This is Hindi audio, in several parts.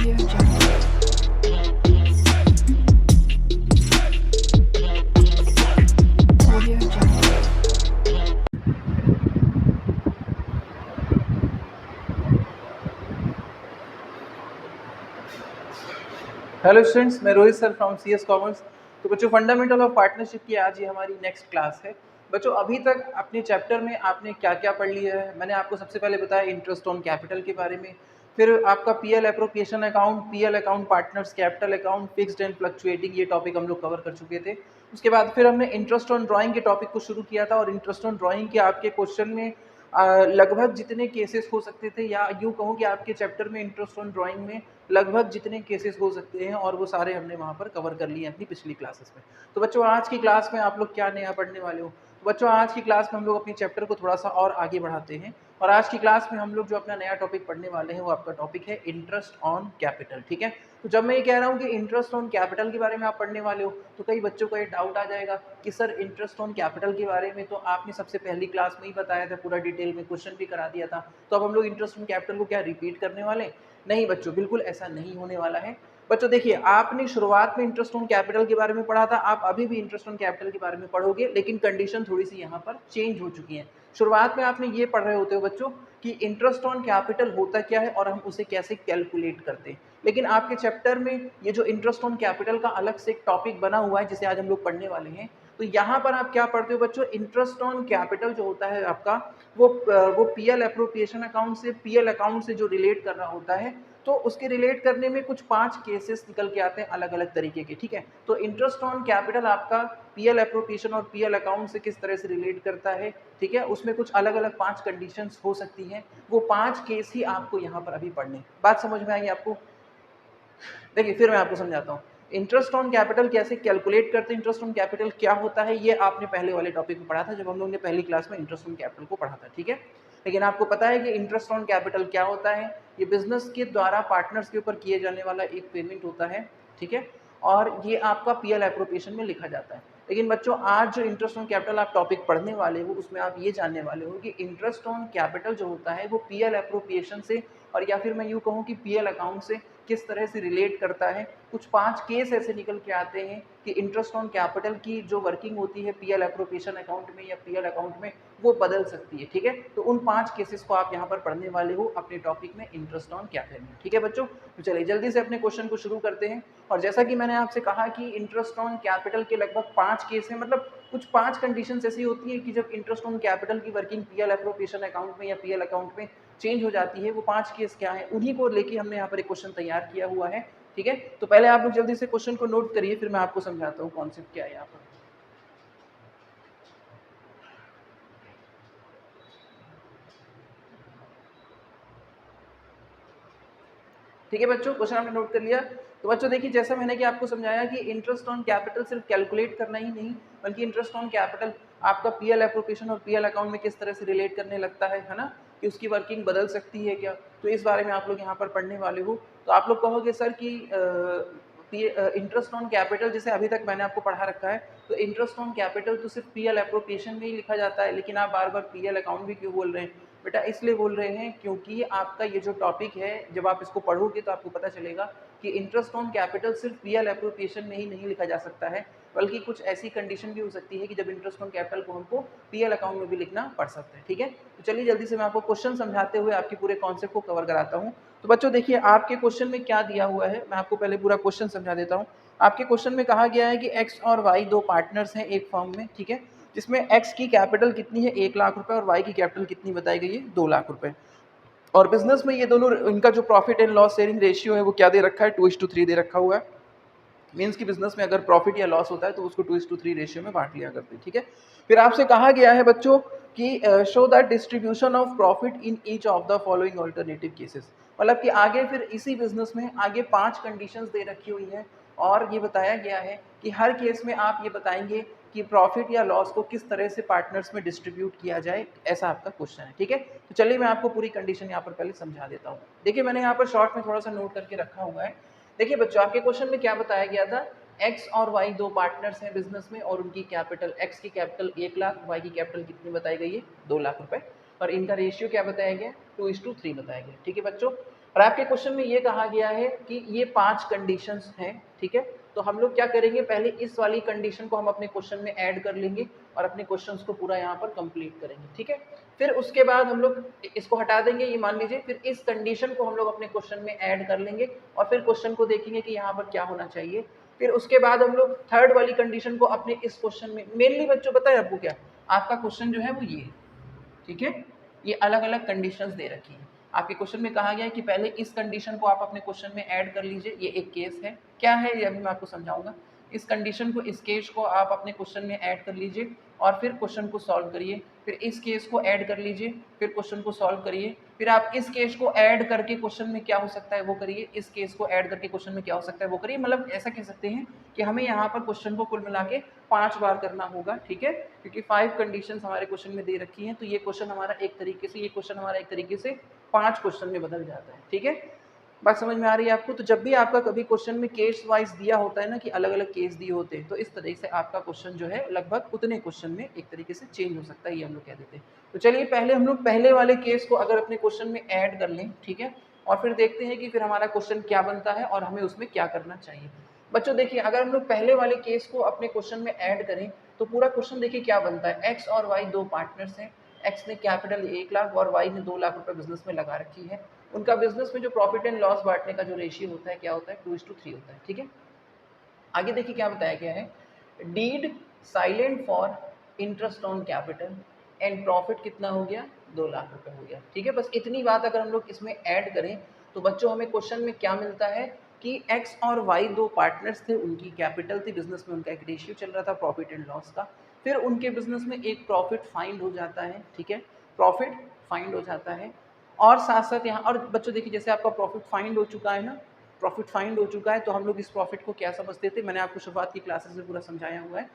Audio Jungle. Audio Jungle. Hello students, मैं Rohit sir from CS commerce. तो बच्चों, फंडामेंटल ऑफ पार्टनरशिप की आज ये हमारी नेक्स्ट क्लास है। बच्चों, अभी तक अपने चैप्टर में आपने क्या क्या पढ़ लिया है? मैंने आपको सबसे पहले बताया इंटरेस्ट ऑन कैपिटल के बारे में, फिर आपका PL appropriation account, PL account, partners capital account, fixed and fluctuating, ये टॉपिक हम लोग कवर कर चुके थे। उसके बाद फिर हमने इंटरेस्ट ऑन ड्राइंग के टॉपिक को शुरू किया था, और इंटरेस्ट ऑन ड्राइंग के आपके क्वेश्चन में लगभग जितने केसेस हो सकते थे, या यूँ कहूँ कि आपके चैप्टर में इंटरेस्ट ऑन ड्राइंग में लगभग जितने केसेस हो सकते हैं, और वो सारे हमने वहाँ पर कवर कर लिए अपनी पिछली क्लासेस में। तो बच्चों, आज की क्लास में आप लोग क्या नया पढ़ने वाले हो? तो बच्चों, आज की क्लास में हम लोग अपने चैप्टर को थोड़ा सा और आगे बढ़ाते हैं, और आज की क्लास में हम लोग जो अपना नया टॉपिक पढ़ने वाले हैं वो आपका टॉपिक है इंटरेस्ट ऑन कैपिटल। ठीक है? तो जब मैं ये कह रहा हूँ कि इंटरेस्ट ऑन कैपिटल के बारे में आप पढ़ने वाले हो, तो कई बच्चों को ये डाउट आ जाएगा कि सर, इंटरेस्ट ऑन कैपिटल के बारे में तो आपने सबसे पहली क्लास में ही बताया था, पूरा डिटेल में क्वेश्चन भी करा दिया था, तो अब हम लोग इंटरेस्ट ऑन कैपिटल को क्या रिपीट करने वाले? नहीं बच्चों, बिल्कुल ऐसा नहीं होने वाला है। बच्चों देखिए, आपने शुरुआत में इंटरेस्ट ऑन कैपिटल के बारे में पढ़ा था, आप अभी भी इंटरेस्ट ऑन कैपिटल के बारे में पढ़ोगे, लेकिन कंडीशन थोड़ी सी यहाँ पर चेंज हो चुकी है। शुरुआत में आपने ये पढ़ रहे होते हो बच्चों कि इंटरेस्ट ऑन कैपिटल होता क्या है और हम उसे कैसे कैलकुलेट करते हैं, लेकिन आपके चैप्टर में ये जो इंटरेस्ट ऑन कैपिटल का अलग से एक टॉपिक बना हुआ है जिसे आज हम लोग पढ़ने वाले हैं, तो यहाँ पर आप क्या पढ़ते हो बच्चों? इंटरेस्ट ऑन कैपिटल जो होता है आपका, वो PL एप्रोप्रिएशन अकाउंट से, PL अकाउंट से जो रिलेट कर रहा होता है, तो उसके रिलेट करने में कुछ 5 केसेस निकल के आते हैं अलग अलग तरीके के। ठीक है? तो इंटरेस्ट ऑन कैपिटल आपका PL एप्रोप्रिएशन और PL अकाउंट से किस तरह से रिलेट करता है, ठीक है, उसमें कुछ अलग अलग 5 कंडीशंस हो सकती हैं। वो 5 केस ही आपको यहाँ पर अभी पढ़ने। बात समझ में आई आपको? देखिए, फिर मैं आपको समझाता हूँ इंटरेस्ट ऑन कैपिटल कैसे कैलकुलेट करते हैं, इंटरेस्ट ऑन कैपिटल क्या होता है, ये आपने पहले वाले टॉपिक में पढ़ा था जब हम लोगों ने पहली क्लास में इंटरेस्ट ऑन कैपिटल को पढ़ा था। ठीक है? लेकिन आपको पता है कि इंटरेस्ट ऑन कैपिटल क्या होता है? ये बिजनेस के द्वारा पार्टनर्स के ऊपर किए जाने वाला एक पेमेंट होता है। ठीक है? और ये आपका PL एप्रोप्रिएशन में लिखा जाता है। लेकिन बच्चों, आज जो इंटरेस्ट ऑन कैपिटल आप टॉपिक पढ़ने वाले हो, उसमें आप ये जानने वाले हो कि इंटरेस्ट ऑन कैपिटल जो होता है वो PL एप्रोप्रिएशन से, और या फिर मैं यूँ कहूँ कि PL अकाउंट से किस तरह से रिलेट करता है। कुछ 5 केस ऐसे निकल के आते हैं कि इंटरेस्ट ऑन कैपिटल की जो वर्किंग होती है PL एप्रोप्रिएशन अकाउंट में या PL अकाउंट में, वो बदल सकती है। ठीक है? तो उन 5 केसेस को आप यहाँ पर पढ़ने वाले हो अपने टॉपिक में इंटरेस्ट ऑन कैपिटल में। ठीक है बच्चों? तो चलिए जल्दी से अपने क्वेश्चन को शुरू करते हैं। और जैसा कि मैंने आपसे कहा कि इंटरेस्ट ऑन कैपिटल के लगभग 5 केस हैं, मतलब कुछ 5 कंडीशंस ऐसी होती हैं कि जब इंटरेस्ट ऑन कैपिटल की वर्किंग PL एप्रोप्रिएशन अकाउंट में या PL अकाउंट में चेंज हो जाती है। वो 5 केस क्या है, उन्हीं को लेके हमने यहाँ पर एक क्वेश्चन तैयार किया हुआ है। ठीक है? तो पहले आप लोग जल्दी से क्वेश्चन को नोट करिए, फिर मैं आपको समझाता हूँ कॉन्सेप्ट क्या है यहाँ पर। ठीक है बच्चों, क्वेश्चन आपने नोट कर लिया? तो बच्चों देखिए, जैसा मैंने कि आपको समझाया कि इंटरेस्ट ऑन कैपिटल सिर्फ कैलकुलेट करना ही नहीं, बल्कि इंटरेस्ट ऑन कैपिटल आपका PL एप्रोप्रिएशन और PL अकाउंट में किस तरह से रिलेट करने लगता है ना, कि उसकी वर्किंग बदल सकती है क्या, तो इस बारे में आप लोग यहाँ पर पढ़ने वाले हो। तो आप लोग कहोगे सर कि इंटरेस्ट ऑन कैपिटल जैसे अभी तक मैंने आपको पढ़ा रखा है, तो इंटरेस्ट ऑन कैपिटल तो सिर्फ PL एप्रोप्रिएशन में ही लिखा जाता है, लेकिन आप बार बार PL अकाउंट भी क्यों बोल रहे हैं? बेटा इसलिए बोल रहे हैं क्योंकि आपका ये जो टॉपिक है, जब आप इसको पढ़ोगे तो आपको पता चलेगा कि इंटरेस्ट ऑन कैपिटल सिर्फ PL एप्रोप्रिएशन में ही नहीं लिखा जा सकता है, बल्कि कुछ ऐसी कंडीशन भी हो सकती है कि जब इंटरेस्ट ऑन कैपिटल को हमको PL अकाउंट में भी लिखना पड़ सकता है। ठीक है? तो चलिए जल्दी से मैं आपको क्वेश्चन समझाते हुए आपके पूरे कॉन्सेप्ट को कवर कराता हूँ। तो बच्चों देखिए, आपके क्वेश्चन में क्या दिया हुआ है, मैं आपको पहले पूरा क्वेश्चन समझा देता हूँ। आपके क्वेश्चन में कहा गया है कि X और Y दो पार्टनर्स हैं एक फर्म में। ठीक है? जिसमें X की कैपिटल कितनी है, 1 लाख रुपए, और Y की कैपिटल कितनी बताई गई है, 2 लाख रुपए। और बिजनेस में ये दोनों, इनका जो profit and loss sharing ratio है वो क्या दे रखा है, 2:3 दे रखा हुआ है। मीन्स कि बिजनेस में अगर प्रॉफिट या लॉस होता है तो उसको 2:3 रेशियो में बांट लिया करते हैं। ठीक है? फिर आपसे कहा गया है बच्चों कि show the distribution of profit in each of the following alternative cases, मतलब कि आगे फिर इसी बिजनेस में आगे 5 कंडीशंस दे रखी हुई है, और ये बताया गया है कि हर केस में आप ये बताएंगे कि प्रॉफिट या लॉस को किस तरह से पार्टनर्स में डिस्ट्रीब्यूट किया जाए, ऐसा आपका क्वेश्चन है। ठीक है? तो चलिए मैं आपको पूरी कंडीशन यहाँ पर पहले समझा देता हूँ। देखिए, मैंने यहाँ पर शॉर्ट में थोड़ा सा नोट करके रखा हुआ है। देखिए बच्चों, आपके क्वेश्चन में क्या बताया गया था, X और Y दो पार्टनर्स हैं बिजनेस में, और उनकी कैपिटल, X की कैपिटल 1 लाख, Y की कैपिटल कितनी बताई गई है, 2 लाख रुपए, और इनका रेशियो क्या बताया गया, 2:3 बताया गया। ठीक है बच्चों? और आपके क्वेश्चन में ये कहा गया है कि ये 5 कंडीशंस हैं, ठीक है। तो हम लोग क्या करेंगे, पहले इस वाली कंडीशन को हम अपने क्वेश्चन में ऐड कर लेंगे और अपने क्वेश्चंस को पूरा यहाँ पर कंप्लीट करेंगे, ठीक है। फिर उसके बाद हम लोग इसको हटा देंगे, ये मान लीजिए, फिर इस कंडीशन को हम लोग अपने क्वेश्चन में ऐड कर लेंगे और फिर क्वेश्चन को देखेंगे कि यहाँ पर क्या होना चाहिए। फिर उसके बाद हम लोग थर्ड वाली कंडीशन को अपने इस क्वेश्चन में, मेनली बच्चों बताए आपको क्या, आपका क्वेश्चन जो है वो ये है, ठीक है। ये अलग अलग कंडीशंस दे रखी हैं। आपके क्वेश्चन में कहा गया है कि पहले इस कंडीशन को आप अपने क्वेश्चन में ऐड कर लीजिए। ये एक केस है, क्या है ये अभी मैं आपको समझाऊंगा। इस कंडीशन को, इस केस को आप अपने क्वेश्चन में ऐड कर लीजिए और फिर क्वेश्चन को सॉल्व करिए। फिर इस केस को ऐड कर लीजिए, फिर क्वेश्चन को सॉल्व करिए। फिर आप इस केस को ऐड करके क्वेश्चन में क्या हो सकता है वो करिए, इस केस को ऐड करके क्वेश्चन में क्या हो सकता है वो करिए। मतलब ऐसा कह सकते हैं कि हमें यहाँ पर क्वेश्चन को कुल मिला के 5 बार करना होगा, ठीक है, क्योंकि 5 कंडीशंस हमारे क्वेश्चन में दे रखी हैं। तो ये क्वेश्चन हमारा एक तरीके से, ये क्वेश्चन हमारा एक तरीके से 5 क्वेश्चन में बदल जाता है, ठीक है। बात समझ में आ रही है आपको। तो जब भी आपका कभी क्वेश्चन में केस वाइज दिया होता है ना, कि अलग अलग केस दिए होते हैं, तो इस तरह से आपका क्वेश्चन जो है लगभग उतने क्वेश्चन में एक तरीके से चेंज हो सकता है, ये हम लोग कह देते हैं। तो चलिए पहले हम लोग पहले वाले केस को अगर अपने क्वेश्चन में ऐड कर लें, ठीक है, और फिर देखते हैं कि फिर हमारा क्वेश्चन क्या बनता है और हमें उसमें क्या करना चाहिए। बच्चों देखिए, अगर हम लोग पहले वाले केस को अपने क्वेश्चन में ऐड करें तो पूरा क्वेश्चन देखिए क्या बनता है। एक्स और वाई दो पार्टनर्स हैं, एक्स ने कैपिटल 1 लाख और वाई ने 2 लाख रुपए बिजनेस में लगा रखी है। उनका बिजनेस में जो प्रॉफिट एंड लॉस बांटने का जो रेशियो होता है क्या होता है, 2:3 होता है, ठीक है। आगे देखिए क्या बताया गया है, deed silent for interest on capital and profit कितना हो गया, 2 लाख रुपए हो गया, ठीक है। बस इतनी बात अगर हम लोग इसमें ऐड करें तो बच्चों हमें क्वेश्चन में क्या मिलता है कि एक्स और वाई दो पार्टनर्स थे, उनकी कैपिटल थी, बिजनेस में उनका एक रेशियो चल रहा था प्रॉफिट एंड लॉस का। फिर उनके बिजनेस में एक प्रॉफिट फाइंड हो जाता है, ठीक है, प्रॉफिट फाइंड हो जाता है। और साथ साथ यहाँ, और बच्चों देखिए जैसे आपका प्रॉफिट फाइंड हो चुका है ना, प्रॉफिट फाइंड हो चुका है, तो हम लोग इस प्रॉफिट को क्या समझते थे, मैंने आपको शुरुआत की क्लासेस में पूरा समझाया हुआ है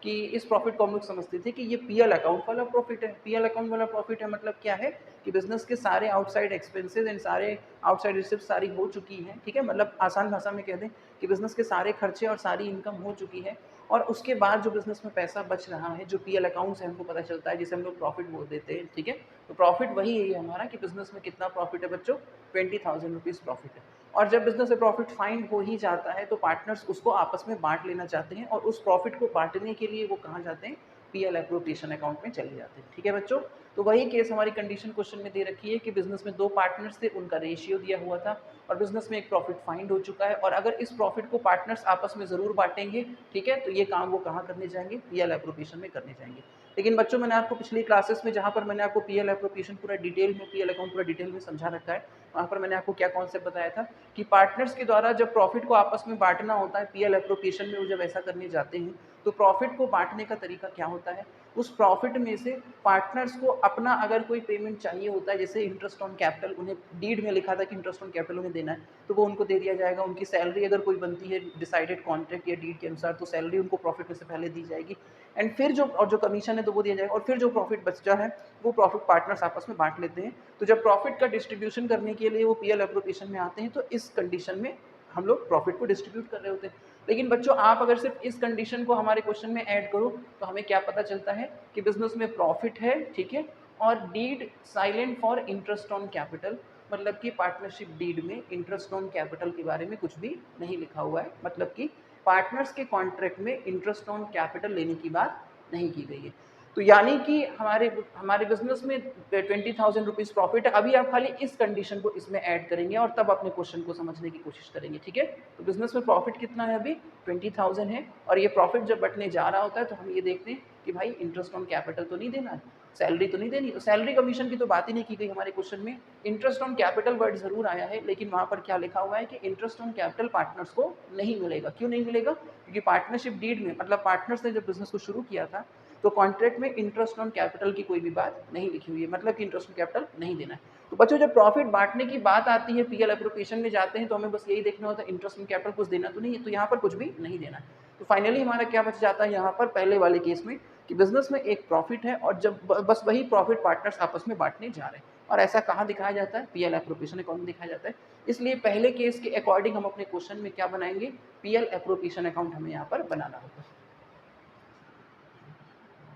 कि इस प्रॉफिट को हम लोग समझते थे कि ये पीएल अकाउंट वाला प्रॉफिट है। पीएल अकाउंट वाला प्रॉफिट है मतलब क्या है कि बिजनेस के सारे आउटसाइड एक्सपेंसेस एंड सारे आउटसाइड रिसिप्ट सारी हो चुकी हैं, ठीक है। मतलब आसान भाषा में कह दें कि बिजनेस के सारे खर्चे और सारी इनकम हो चुकी है, और उसके बाद जो बिजनेस में पैसा बच रहा है, जो पीएल अकाउंट से हमको पता चलता है, जिसे हम लोग प्रॉफिट बोल देते हैं, ठीक है। तो प्रॉफिट वही है हमारा कि बिजनेस में कितना प्रॉफिट है बच्चों, 20,000 रुपीज़ प्रॉफिट है। और जब बिजनेस में प्रॉफिट फाइंड हो ही जाता है तो पार्टनर्स उसको आपस में बांट लेना चाहते हैं, और उस प्रॉफिट को बांटने के लिए वो कहाँ जाते हैं, पीएल एप्रोप्रिएशन अकाउंट में चले जाते हैं, ठीक है बच्चों। तो वही केस हमारी कंडीशन क्वेश्चन में दे रखी है कि बिजनेस में दो पार्टनर्स थे, उनका रेशियो दिया हुआ था और बिजनेस में एक प्रॉफिट फाइंड हो चुका है, और अगर इस प्रॉफिट को पार्टनर्स आपस में जरूर बांटेंगे, ठीक है, तो ये काम वो कहाँ करने जाएंगे, पीएल एप्रोप्रिएशन में करने जाएंगे। लेकिन बच्चों मैंने आपको पिछली क्लासेस में, जहाँ पर मैंने आपको पीएल एप्रोप्रिएशन पूरा डिटेल में, पीएल अकाउंट पूरा डिटेल में समझा रखा है, वहाँ पर मैंने आपको क्या कॉन्सेप्ट बताया था कि पार्टनर्स के द्वारा जब प्रॉफिट को आपस में बांटना होता है, पीएल एप्रोप्रिएशन में वो जब ऐसा करने जाते हैं तो प्रॉफिट को बांटने का तरीका क्या होता है, उस प्रॉफिट में से पार्टनर्स को अपना अगर कोई पेमेंट चाहिए होता है, जैसे इंटरेस्ट ऑन कैपिटल, उन्हें डीड में लिखा था कि इंटरेस्ट ऑन कैपिटल उन्हें देना है, तो वो उनको दे दिया जाएगा। उनकी सैलरी अगर कोई बनती है डिसाइडेड कॉन्ट्रैक्ट या डीड के अनुसार, तो सैलरी उनको प्रॉफिट में से पहले दी जाएगी, एंड फिर जो कमीशन है तो वो दिया जाएगा, और फिर जो प्रॉफिट बचता है वो प्रॉफिट पार्टनर्स आपस में बांट लेते हैं। तो जब प्रॉफिट का डिस्ट्रीब्यूशन करने के लिए वो पीएल एप्रोप्रिएशन में आते हैं, तो इस कंडीशन में हम लोग प्रॉफिट को डिस्ट्रीब्यूट कर रहे होते हैं। लेकिन बच्चों आप अगर सिर्फ इस कंडीशन को हमारे क्वेश्चन में ऐड करो तो हमें क्या पता चलता है कि बिजनेस में प्रॉफिट है, ठीक है, और deed silent for interest on capital, मतलब कि पार्टनरशिप डीड में इंटरेस्ट ऑन कैपिटल के बारे में कुछ भी नहीं लिखा हुआ है, मतलब कि पार्टनर्स के कॉन्ट्रैक्ट में इंटरेस्ट ऑन कैपिटल लेने की बात नहीं की गई है। तो यानी कि हमारे बिजनेस में 20,000 रुपीज़ प्रॉफिट है। अभी आप खाली इस कंडीशन को इसमें ऐड करेंगे और तब अपने क्वेश्चन को समझने की कोशिश करेंगे, ठीक है। तो बिजनेस में प्रॉफिट कितना है, अभी 20,000 है, और ये प्रॉफिट जब बटने जा रहा होता है तो हम ये देखते हैं कि भाई इंटरेस्ट ऑन कैपिटल तो नहीं देना है, सैलरी तो नहीं देनी, तो सैलरी कमीशन की तो बात ही नहीं की गई हमारे क्वेश्चन में। इंटरेस्ट ऑन कैपिटल वर्ड जरूर आया है, लेकिन वहाँ पर क्या लिखा हुआ है कि इंटरेस्ट ऑन कैपिटल पार्टनर्स को नहीं मिलेगा। क्यों नहीं मिलेगा, क्योंकि पार्टनरशिप डीड में, मतलब पार्टनर्स ने जब बिजनेस को शुरू किया था तो कॉन्ट्रैक्ट में इंटरेस्ट ऑन कैपिटल की कोई भी बात नहीं लिखी हुई है, मतलब कि इंटरेस्ट ऑन कैपिटल नहीं देना है। तो बच्चों जब प्रॉफिट बांटने की बात आती है, पीएल एप्रोप्रिएशन में जाते हैं, तो हमें बस यही देखना होता है इंटरेस्ट ऑन कैपिटल कुछ देना तो नहीं है, तो यहाँ पर कुछ भी नहीं देना है। तो फाइनली हमारा क्या बच जाता है यहाँ पर पहले वाले केस में कि बिजनेस में एक प्रॉफिट है और जब बस वही प्रॉफिट पार्टनर्स आपस में बांटने जा रहे हैं, और ऐसा कहाँ दिखाया जाता है, पीएल एप्रोप्रिएशन अकाउंट में दिखाया जाता है। इसलिए पहले केस के अकॉर्डिंग हम अपने क्वेश्चन में क्या बनाएंगे, पीएल एप्रोप्रिएशन अकाउंट हमें यहाँ पर बनाना होगा।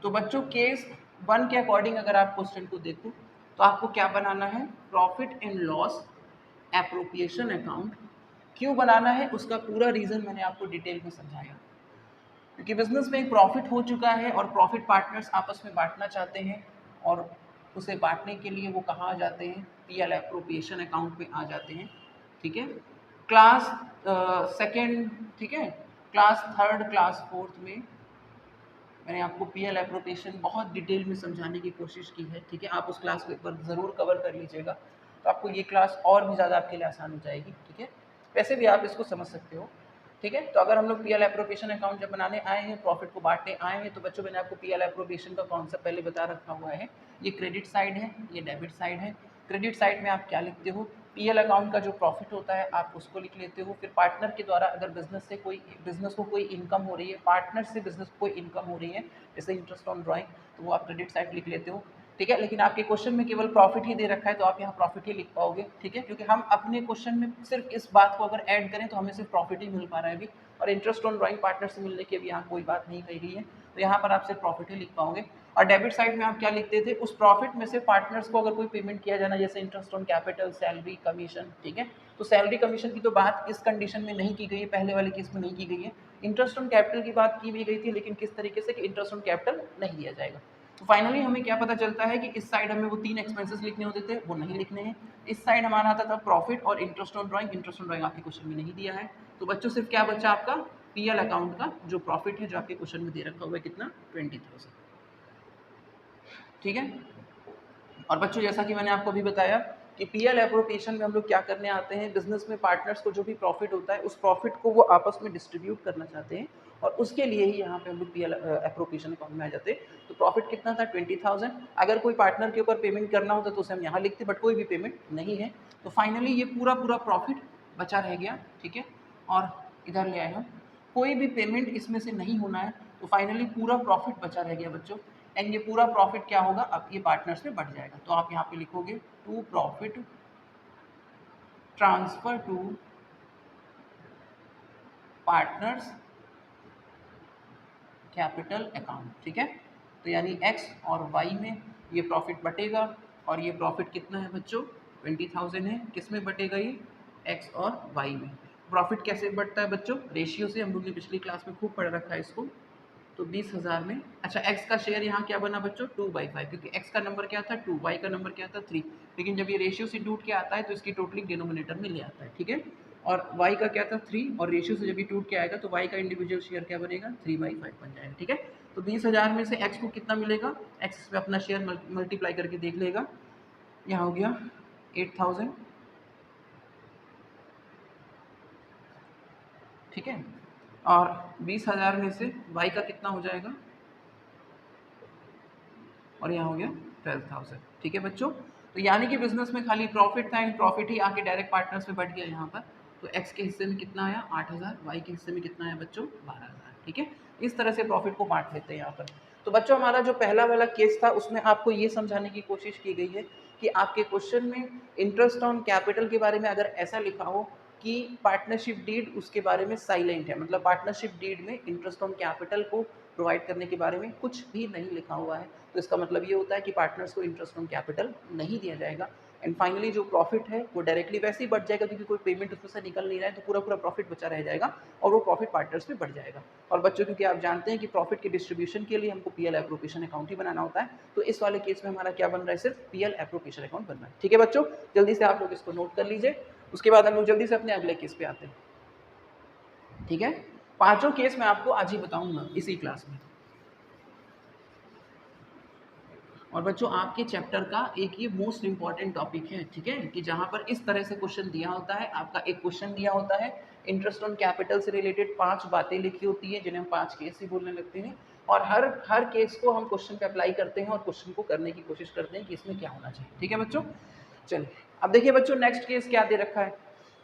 तो बच्चों केस 1 के अकॉर्डिंग अगर आप क्वेश्चन को देखो तो आपको क्या बनाना है, profit and loss appropriation account क्यों बनाना है उसका पूरा रीज़न मैंने आपको डिटेल में समझाया। क्योंकि बिजनेस में एक प्रॉफिट हो चुका है और प्रॉफिट पार्टनर्स आपस में बांटना चाहते हैं और उसे बांटने के लिए वो कहाँ आ जाते हैं, पीएल एप्रोप्रिएशन अकाउंट में आ जाते हैं। ठीक है, क्लास सेकेंड, ठीक है, क्लास थर्ड, क्लास फोर्थ में मैंने आपको पीएल एप्रोप्रिएशन बहुत डिटेल में समझाने की कोशिश की है। ठीक है, आप उस क्लास को एक बार ज़रूर कवर कर लीजिएगा, तो आपको ये क्लास और भी ज़्यादा आपके लिए आसान हो जाएगी। ठीक है, वैसे भी आप इसको समझ सकते हो। ठीक है, तो अगर हम लोग पीएल एप्रोप्रिएशन अकाउंट जब बनाने आए हैं, प्रॉफिट को बांटने आए हैं, तो बच्चों मैंने आपको पीएल एप्रोप्रिएशन का कॉन्सेप्ट पहले बता रखा हुआ है। ये क्रेडिट साइड है, ये डेबिट साइड है। क्रेडिट साइड में आप क्या लिखते हो, पीएल अकाउंट का जो प्रॉफिट होता है आप उसको लिख लेते हो। फिर पार्टनर के द्वारा अगर बिजनेस को कोई इनकम हो रही है, पार्टनर से बिजनेस को कोई इनकम हो रही है, जैसे इंटरेस्ट ऑन ड्राइंग, तो वो आप क्रेडिट साइड लिख लेते हो। ठीक है, लेकिन आपके क्वेश्चन में केवल प्रॉफिट ही दे रखा है, तो आप यहाँ प्रॉफिट ही लिख पाओगे। ठीक है, क्योंकि हम अपने क्वेश्चन में सिर्फ इस बात को अगर ऐड करें तो हमें सिर्फ प्रॉफिट ही मिल पा रहा है अभी, और इंटरेस्ट ऑन ड्राइंग पार्टनर से मिलने की अभी यहाँ कोई बात नहीं कही गई है, तो यहाँ पर आप सिर्फ प्रॉफिट ही लिख पाओगे। और डेबिट साइड में आप क्या लिखते थे, उस प्रॉफिट में से पार्टनर्स को अगर कोई पेमेंट किया जाना, जैसे interest on capital, salary, commission. ठीक है, तो सैलरी कमीशन की तो बात इस कंडीशन में नहीं की गई है, पहले वाले केस में नहीं की गई है। इंटरेस्ट ऑन कैपिटल की बात की भी गई थी, लेकिन किस तरीके से कि इंटरेस्ट ऑन कैपिटल नहीं दिया जाएगा। तो फाइनली हमें क्या पता चलता है कि इस साइड हमें वो 3 एक्सपेंसेस लिखने होते थे, वो नहीं लिखने हैं। इस साइड हमारा आता था प्रॉफिट और interest on drawing. Interest on drawing आपके क्वेश्चन में नहीं दिया है, तो बच्चों सिर्फ क्या बचा आपका पीएल अकाउंट का जो प्रॉफिट है, जो आपके क्वेश्चन में दे रखा हुआ है, कितना 20,000। ठीक है, और बच्चों जैसा कि मैंने आपको अभी बताया कि पीएल एप्रोप्रिएशन में हम लोग क्या करने आते हैं, बिजनेस में पार्टनर्स को जो भी प्रॉफिट होता है उस प्रॉफिट को वो आपस में डिस्ट्रीब्यूट करना चाहते हैं, और उसके लिए ही यहाँ पे हम लोग पीएल एप्रोप्रिएशन अकाउंट में आ जाते हैं। तो प्रॉफिट कितना था 20,000। अगर कोई पार्टनर के ऊपर पेमेंट करना होता तो उसे हम यहाँ लिखते, बट कोई भी पेमेंट नहीं है, तो फाइनली ये पूरा प्रॉफिट बचा रह गया। ठीक है, और इधर ले आए हम, कोई भी पेमेंट इसमें से नहीं होना है, तो फाइनली पूरा प्रॉफिट बचा रह गया बच्चों। एंड ये पूरा प्रॉफिट क्या होगा, अब ये पार्टनर्स में बढ़ जाएगा, तो आप यहाँ पे लिखोगे to profit transfer to partners capital account. ठीक है, तो यानी एक्स और वाई में ये प्रॉफिट बटेगा, और ये प्रॉफिट कितना है बच्चों 20,000 है। किस में बटेगा ये, एक्स और वाई में। प्रॉफिट कैसे बढ़ता है बच्चों, रेशियो से, हम लोग ने पिछली क्लास में खूब पढ़ रखा है इसको। तो 20,000 में, अच्छा एक्स का शेयर यहाँ क्या बना बच्चों 2/5, क्योंकि एक्स का नंबर क्या था 2, वाई का नंबर क्या था 3, लेकिन जब ये रेशियो से टूट के आता है तो इसकी टोटलिंग डिनोमिनेटर में ले आता है। ठीक है, और वाई का क्या था 3, और रेशियो से जब ये टूट के आएगा तो वाई का इंडिविजुअल शेयर क्या बनेगा 3/5 बन जाएगा। ठीक है, तो 20,000 में से एक्स को कितना मिलेगा, एक्स पे अपना शेयर मल्टीप्लाई करके देख लेगा, यहाँ हो गया 8,000। ठीक है, और 20,000 में से वाई का कितना हो जाएगा, और यहाँ हो गया 12,000। ठीक है बच्चों, तो यानी कि बिजनेस में खाली प्रॉफिट था, एंड प्रॉफिट ही आके डायरेक्ट पार्टनर्स में बढ़ गया यहाँ पर। तो एक्स के हिस्से में कितना आया 8,000, वाई के हिस्से में कितना आया बच्चों 12,000। ठीक है, इस तरह से प्रॉफिट को बांट लेते हैं यहाँ पर। तो बच्चों हमारा जो पहला वाला केस था उसमें आपको ये समझाने की कोशिश की गई है कि आपके क्वेश्चन में इंटरेस्ट ऑन कैपिटल के बारे में अगर ऐसा लिखा हो कि पार्टनरशिप डीड उसके बारे में साइलेंट है, मतलब पार्टनरशिप डीड में इंटरेस्ट ऑन कैपिटल को प्रोवाइड करने के बारे में कुछ भी नहीं लिखा हुआ है, तो इसका मतलब ये होता है कि पार्टनर्स को इंटरेस्ट ऑन कैपिटल नहीं दिया जाएगा। एंड फाइनली जो प्रॉफिट है वो डायरेक्टली वैसे ही बढ़ जाएगा, क्योंकि कोई पेमेंट उसमें से निकल नहीं रहा है, तो पूरा प्रॉफिट बचा रह जाएगा और वो प्रॉफिट पार्टनर्स में बढ़ जाएगा। और बच्चों क्योंकि आप जानते हैं कि प्रॉफिट के डिस्ट्रीब्यूशन के लिए हमको पीएल एप्रोप्रिएशन अकाउंट ही बनाना होता है, तो इस वाले केस में हमारा क्या बन रहा है, सिर्फ पीएल एप्रोप्रिएशन अकाउंट बनना है। ठीक है बच्चों, जल्दी से आप लोग इसको नोट कर लीजिए, उसके बाद हम लोग जल्दी से अपने अगले केस पे आते हैं। ठीक है, पांचों केस मैं आपको आज ही बताऊंगा इसी क्लास में। और बच्चों आपके चैप्टर का एक ये मोस्ट इंपॉर्टेंट टॉपिक है। ठीक है, कि जहाँ पर इस तरह से क्वेश्चन दिया होता है, आपका एक क्वेश्चन दिया होता है, इंटरेस्ट ऑन कैपिटल से रिलेटेड 5 बातें लिखी होती है जिन्हें हम 5 केस ही बोलने लगते हैं, और हर केस को हम क्वेश्चन पे अप्लाई करते हैं और क्वेश्चन को करने की कोशिश करते हैं कि इसमें क्या होना चाहिए। ठीक है बच्चों, चलिए अब देखिए बच्चों नेक्स्ट केस क्या दे रखा है।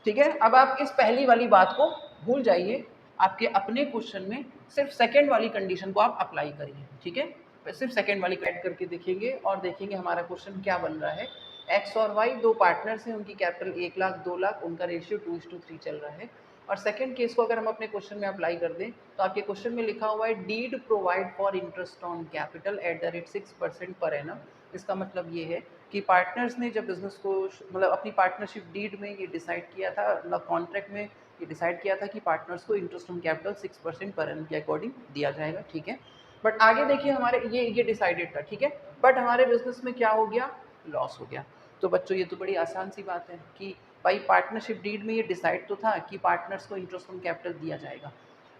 ठीक है, अब आप इस पहली वाली बात को भूल जाइए, आपके अपने क्वेश्चन में सिर्फ सेकेंड वाली कंडीशन को आप अप्लाई करिए। ठीक है, सिर्फ सेकेंड वाली ऐड करके देखेंगे और देखेंगे हमारा क्वेश्चन क्या बन रहा है। एक्स और वाई दो पार्टनर्स हैं, उनकी कैपिटल 1 लाख 2 लाख, उनका रेशियो 2:3 चल रहा है। और सेकंड केस को अगर हम अपने क्वेश्चन में अप्लाई कर दें तो आपके क्वेश्चन में लिखा हुआ है deed provide for interest on capital at the rate 6% पर एनम इसका मतलब ये है कि पार्टनर्स ने जब बिज़नेस को मतलब अपनी पार्टनरशिप डीड में ये डिसाइड किया था, मतलब कॉन्ट्रैक्ट में ये डिसाइड किया था कि पार्टनर्स को इंटरेस्ट ऑन कैपिटल 6% पर एनम के अकॉर्डिंग दिया जाएगा, ठीक है। बट आगे देखिए हमारे ये डिसाइडेड था, ठीक है। बट हमारे बिज़नेस में क्या हो गया, लॉस हो गया। तो बच्चों ये तो बड़ी आसान सी बात है कि भाई पार्टनरशिप डीड में ये डिसाइड तो था कि पार्टनर्स को इंटरेस्ट ऑन कैपिटल दिया जाएगा,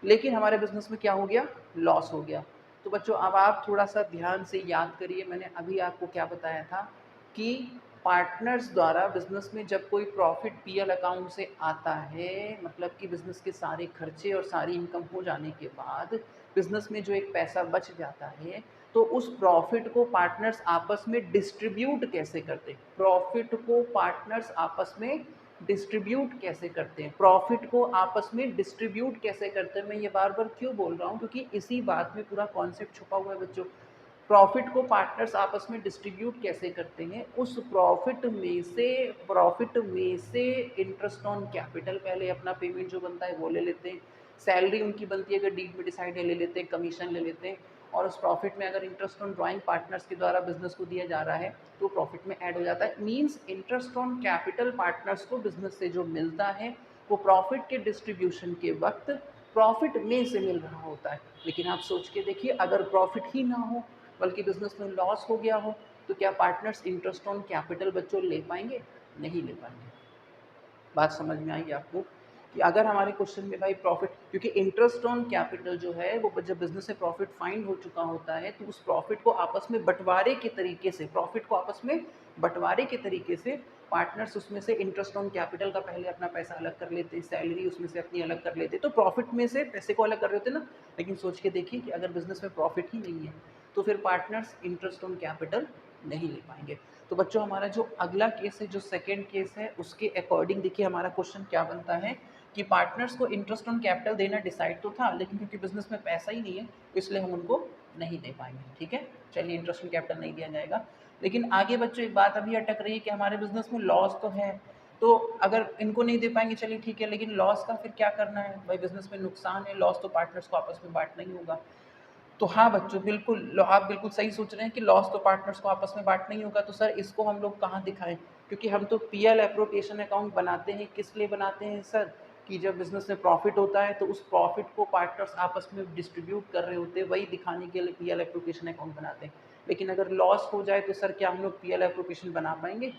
लेकिन हमारे बिज़नेस में क्या हो गया, लॉस हो गया। तो बच्चों अब आप थोड़ा-सा ध्यान से याद करिए, मैंने अभी आपको क्या बताया था कि पार्टनर्स द्वारा बिज़नेस में जब कोई प्रॉफ़िट पीएल अकाउंट से आता है, मतलब कि बिज़नेस के सारे खर्चे और सारी इनकम हो जाने के बाद बिज़नेस में जो एक पैसा बच जाता है, तो उस प्रॉफ़िट को पार्टनर्स आपस में डिस्ट्रीब्यूट कैसे करते हैं? प्रॉफ़िट को पार्टनर्स आपस में डिस्ट्रीब्यूट कैसे करते हैं, प्रॉफिट को आपस में डिस्ट्रीब्यूट कैसे करते हैं। मैं ये बार बार क्यों बोल रहा हूँ, क्योंकि इसी बात में पूरा कॉन्सेप्ट छुपा हुआ है बच्चों। प्रॉफिट को पार्टनर्स आपस में डिस्ट्रीब्यूट कैसे करते हैं, उस प्रॉफिट में से इंटरेस्ट ऑन कैपिटल पहले अपना पेमेंट जो बनता है वो ले लेते हैं, सैलरी उनकी बनती है अगर डीड में डिसाइड है ले लेते हैं, कमीशन ले लेते हैं, और उस प्रॉफिट में अगर इंटरेस्ट ऑन ड्राइंग पार्टनर्स के द्वारा बिजनेस को दिया जा रहा है तो प्रॉफिट में ऐड हो जाता है। Means interest on capital partners को बिजनेस से जो मिलता है वो प्रॉफिट के डिस्ट्रीब्यूशन के वक्त प्रॉफिट में से मिल रहा होता है। लेकिन आप सोच के देखिए, अगर प्रॉफिट ही ना हो बल्कि बिजनेस में लॉस हो गया हो, तो क्या पार्टनर्स इंटरेस्ट ऑन कैपिटल बच्चों ले पाएंगे? नहीं ले पाएंगे। बात समझ में आई आपको कि अगर हमारे क्वेश्चन में भाई प्रॉफिट, क्योंकि इंटरेस्ट ऑन कैपिटल जो है वो जब बिजनेस से प्रॉफिट फाइंड हो चुका होता है तो उस प्रॉफिट को आपस में बंटवारे के तरीके से, प्रॉफिट को आपस में बंटवारे के तरीके से पार्टनर्स उसमें से इंटरेस्ट ऑन कैपिटल का पहले अपना पैसा अलग कर लेते, सैलरी उसमें से अपनी अलग कर लेते, तो प्रॉफिट में से पैसे को अलग कर रहे होते ना। लेकिन सोच के देखिए कि अगर बिजनेस में प्रॉफिट ही नहीं है तो फिर पार्टनर्स इंटरेस्ट ऑन कैपिटल नहीं ले पाएंगे। तो बच्चों हमारा जो अगला केस है, जो सेकेंड केस है, उसके अकॉर्डिंग देखिए हमारा क्वेश्चन क्या बनता है कि पार्टनर्स को इंटरेस्ट ऑन कैपिटल देना डिसाइड तो था, लेकिन क्योंकि बिजनेस में पैसा ही नहीं है इसलिए हम उनको नहीं दे पाएंगे, ठीक है। चलिए इंटरेस्ट ऑन कैपिटल नहीं दिया जाएगा। लेकिन आगे बच्चों एक बात अभी अटक रही है कि हमारे बिजनेस में लॉस तो है, तो अगर इनको नहीं दे पाएंगे चलिए ठीक है, लेकिन लॉस का फिर क्या करना है भाई, बिजनेस में नुकसान है, लॉस तो पार्टनर्स को आपस में बांटना ही होगा। तो हाँ बच्चों, बिल्कुल आप बिल्कुल सही सोच रहे हैं कि लॉस तो पार्टनर्स को आपस में बांटना ही होगा। तो सर इसको हम लोग कहाँ दिखाएं, क्योंकि हम तो पीएल एप्रोप्रिएशन अकाउंट बनाते हैं, किस लिए बनाते हैं सर, कि जब बिजनेस में प्रॉफिट होता है तो उस प्रॉफिट को पार्टनर्स आपस में डिस्ट्रीब्यूट कर रहे होते हैं, वही दिखाने के लिए पीएल एप्रोप्रिएशन अकाउंट बनाते हैं। लेकिन अगर लॉस हो जाए तो सर क्या हम लोग पीएल एप्रोप्रिएशन बना पाएंगे?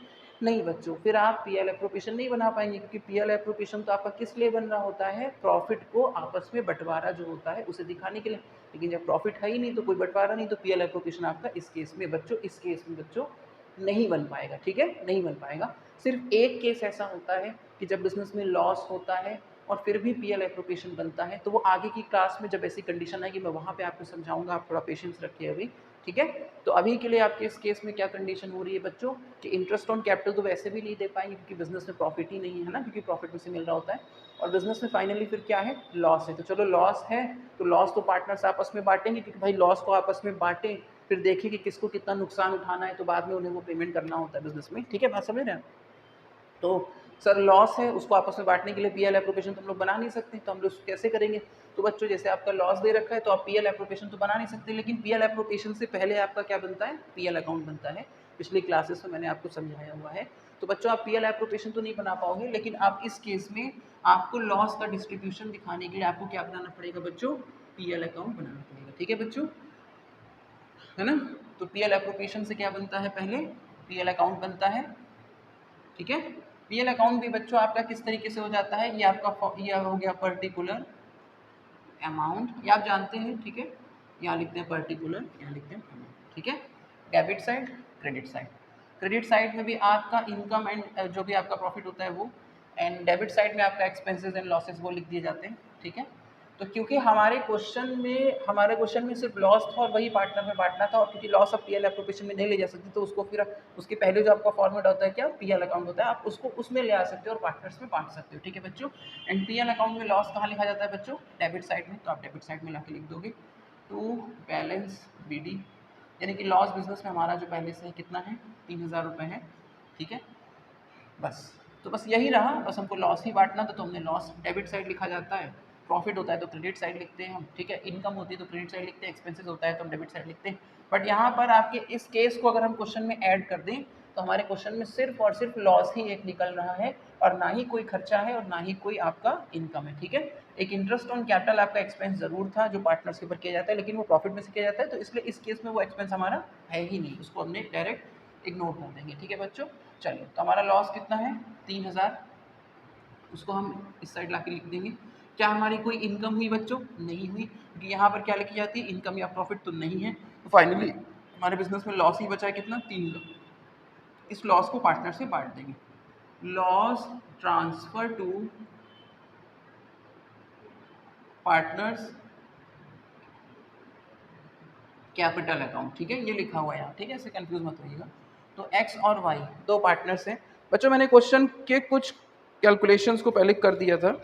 नहीं बच्चों, फिर आप पीएल एप्रोप्रिएशन नहीं बना पाएंगे, क्योंकि पीएल एप्रोप्रिएशन तो आपका किस लिए बन रहा होता है, प्रॉफिट को आपस में बंटवारा जो होता है उसे दिखाने के लिए। लेकिन जब प्रॉफिट है ही नहीं तो कोई बंटवारा नहीं, तो पीएल एप्रोप्रिएशन आपका इस केस में बच्चों नहीं बन पाएगा, ठीक है, नहीं बन पाएगा। सिर्फ एक केस ऐसा होता है कि जब बिजनेस में लॉस होता है और फिर भी पीएल एप्रोप्रिएशन बनता है, तो वो आगे की क्लास में जब ऐसी कंडीशन आएगी मैं वहाँ पे आपको समझाऊंगा, आप थोड़ा पेशेंस रखिए अभी, ठीक है। तो अभी के लिए आपके इस केस में क्या कंडीशन हो रही है बच्चों कि इंटरेस्ट ऑन कैपिटल तो वैसे भी नहीं दे पाएंगे क्योंकि बिजनेस में प्रॉफिट ही नहीं है ना, क्योंकि प्रॉफिट में से मिल रहा होता है, और बिजनेस में फाइनली फिर क्या है, लॉस है। तो चलो लॉस है तो लॉस तो पार्टनर्स आपस में बांटेंगे, क्योंकि भाई लॉस को आपस में बांटें फिर देखें कि किसको कितना नुकसान उठाना है, तो बाद में उन्हें वो पेमेंट करना होता है बिजनेस में, ठीक है, बात समझ रहे हैं। तो सर लॉस है उसको आपस में बांटने के लिए पीएल एप्रोप्रिएशन तो हम लोग बना नहीं सकते, तो हम लोग कैसे करेंगे? तो बच्चों जैसे आपका लॉस दे रखा है तो आप पीएल एप्रोप्रिएशन तो बना नहीं सकते, लेकिन पीएल एप्रोप्रिएशन से पहले आपका क्या बनता है, पीएल अकाउंट बनता है। पिछली क्लासेस में मैंने आपको समझाया हुआ है। तो बच्चों आप पीएल एप्रोप्रिएशन तो नहीं बना पाओगे, लेकिन आप इस केस में आपको लॉस का डिस्ट्रीब्यूशन दिखाने के लिए आपको क्या बनाना पड़ेगा बच्चों, पीएल अकाउंट बनाना पड़ेगा, ठीक है बच्चों, है ना। तो पीएल एप्रोप्रिएशन से क्या बनता है, पहले पीएल अकाउंट बनता है, ठीक है। पीएल अकाउंट भी बच्चों आपका किस तरीके से हो जाता है, ये आपका ये हो गया पर्टिकुलर अमाउंट, ये आप जानते हैं, ठीक है। यहाँ लिखते हैं पर्टिकुलर, यहाँ लिखते हैं अमाउंट, ठीक है। Debit side, credit side, credit side में भी आपका इनकम एंड जो भी आपका प्रॉफिट होता है वो, एंड डेबिट साइड में आपका एक्सपेंसेस एंड लॉसेस वो लिख दिए जाते हैं, ठीक है। तो क्योंकि हमारे क्वेश्चन में सिर्फ लॉस था और वही पार्टनर में बांटना था, और क्योंकि लॉस अब पीएल एप्रोप्रिएशन में नहीं ले जा सकती, तो उसको फिर उसके पहले जो आपका फॉर्मेट होता है क्या, पीएल अकाउंट होता है, आप उसको उसमें ले आ सकते हो और पार्टनर्स में बांट सकते हो, ठीक है बच्चों। एंड पीएल अकाउंट में लॉस कहाँ लिखा जाता है बच्चों, डेबिट साइड में, तो आप डेबिट साइड में ला के लिख दोगे टू बैलेंस बीडी, यानी कि लॉस बिजनेस में हमारा जो पहले से कितना है, 3000 रुपये है, ठीक है। बस तो बस यही रहा, बस हमको लॉस ही बांटना था, तो हमने लॉस डेबिट साइड लिखा जाता है, प्रॉफिट होता है तो क्रेडिट साइड लिखते हैं हम, ठीक है, इनकम होती है तो क्रेडिट साइड लिखते हैं, एक्सपेंसेस होता है तो हम डेबिट साइड लिखते हैं। बट यहाँ पर आपके इस केस को अगर हम क्वेश्चन में ऐड कर दें तो हमारे क्वेश्चन में सिर्फ और सिर्फ लॉस ही एक निकल रहा है और ना ही कोई खर्चा है और ना ही कोई आपका इनकम है, ठीक है। एक इंटरेस्ट ऑन कैपिटल आपका एक्सपेंस जरूर था जो पार्टनर्स के ऊपर किया जाता है, लेकिन वो प्रॉफिट में से किया जाता है, तो इसलिए इस केस में वो एक्सपेंस हमारा है ही नहीं, उसको हमने डायरेक्ट इग्नोर कर देंगे, ठीक है बच्चों। चलिए, तो हमारा लॉस कितना है 3000, उसको हम इस साइड ला के लिख देंगे। क्या हमारी कोई इनकम हुई बच्चों? नहीं हुई, क्योंकि यहाँ पर क्या लिखी जाती है, इनकम या प्रॉफिट तो नहीं है। तो फाइनली हमारे बिजनेस में लॉस ही बचा है कितना, 3 का। इस लॉस को पार्टनर से बांट देंगे। Loss transfer to partners capital account, ठीक है, ये लिखा हुआ है यहाँ, ठीक है, इससे कंफ्यूज मत होइएगा। तो एक्स और वाई दो पार्टनर्स हैं बच्चों। मैंने क्वेश्चन के कुछ कैलकुलेशंस को पहले कर दिया था,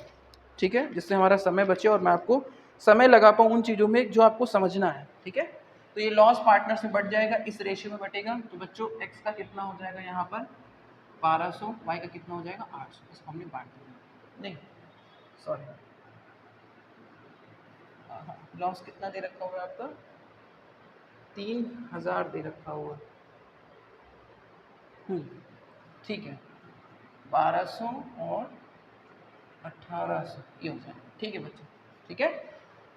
ठीक है, जिससे हमारा समय बचे और मैं आपको समय लगा पाऊँ उन चीज़ों में जो आपको समझना है, ठीक है। तो ये लॉस पार्टनर्स में बढ़ जाएगा, इस रेशियो में बटेगा। तो बच्चों एक्स का कितना हो जाएगा यहाँ पर 1200, वाई का कितना हो जाएगा 800, इसको हमने बांट दिया। नहीं सॉरी, लॉस कितना दे रखा हुआ है आपका 3000 दे रखा हुआ, ठीक है, 1200 और 1800 ये हो जाए, ठीक है बच्चों, ठीक है।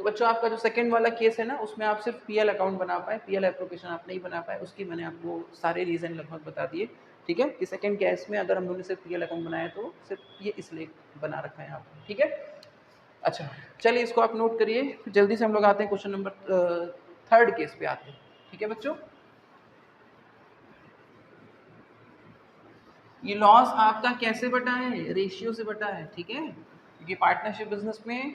तो बच्चों आपका जो सेकंड वाला केस है ना, उसमें आप सिर्फ पीएल अकाउंट बना पाए, पीएल एप्लीकेशन आप नहीं बना पाए, उसकी मैंने आपको सारे रीज़न लगभग बता दिए, ठीक है। कि सेकंड केस में अगर हम लोगों ने सिर्फ पीएल अकाउंट बनाया तो सिर्फ ये इसलिए बना रखा है आपको, ठीक है। अच्छा, चलिए इसको आप नोट करिए, जल्दी से हम लोग आते हैं क्वेश्चन नंबर थर्ड केस पे आते हैं, ठीक है बच्चों। ये लॉस आपका कैसे बटा है, रेशियो से बटा है, ठीक है, क्योंकि पार्टनरशिप बिजनेस में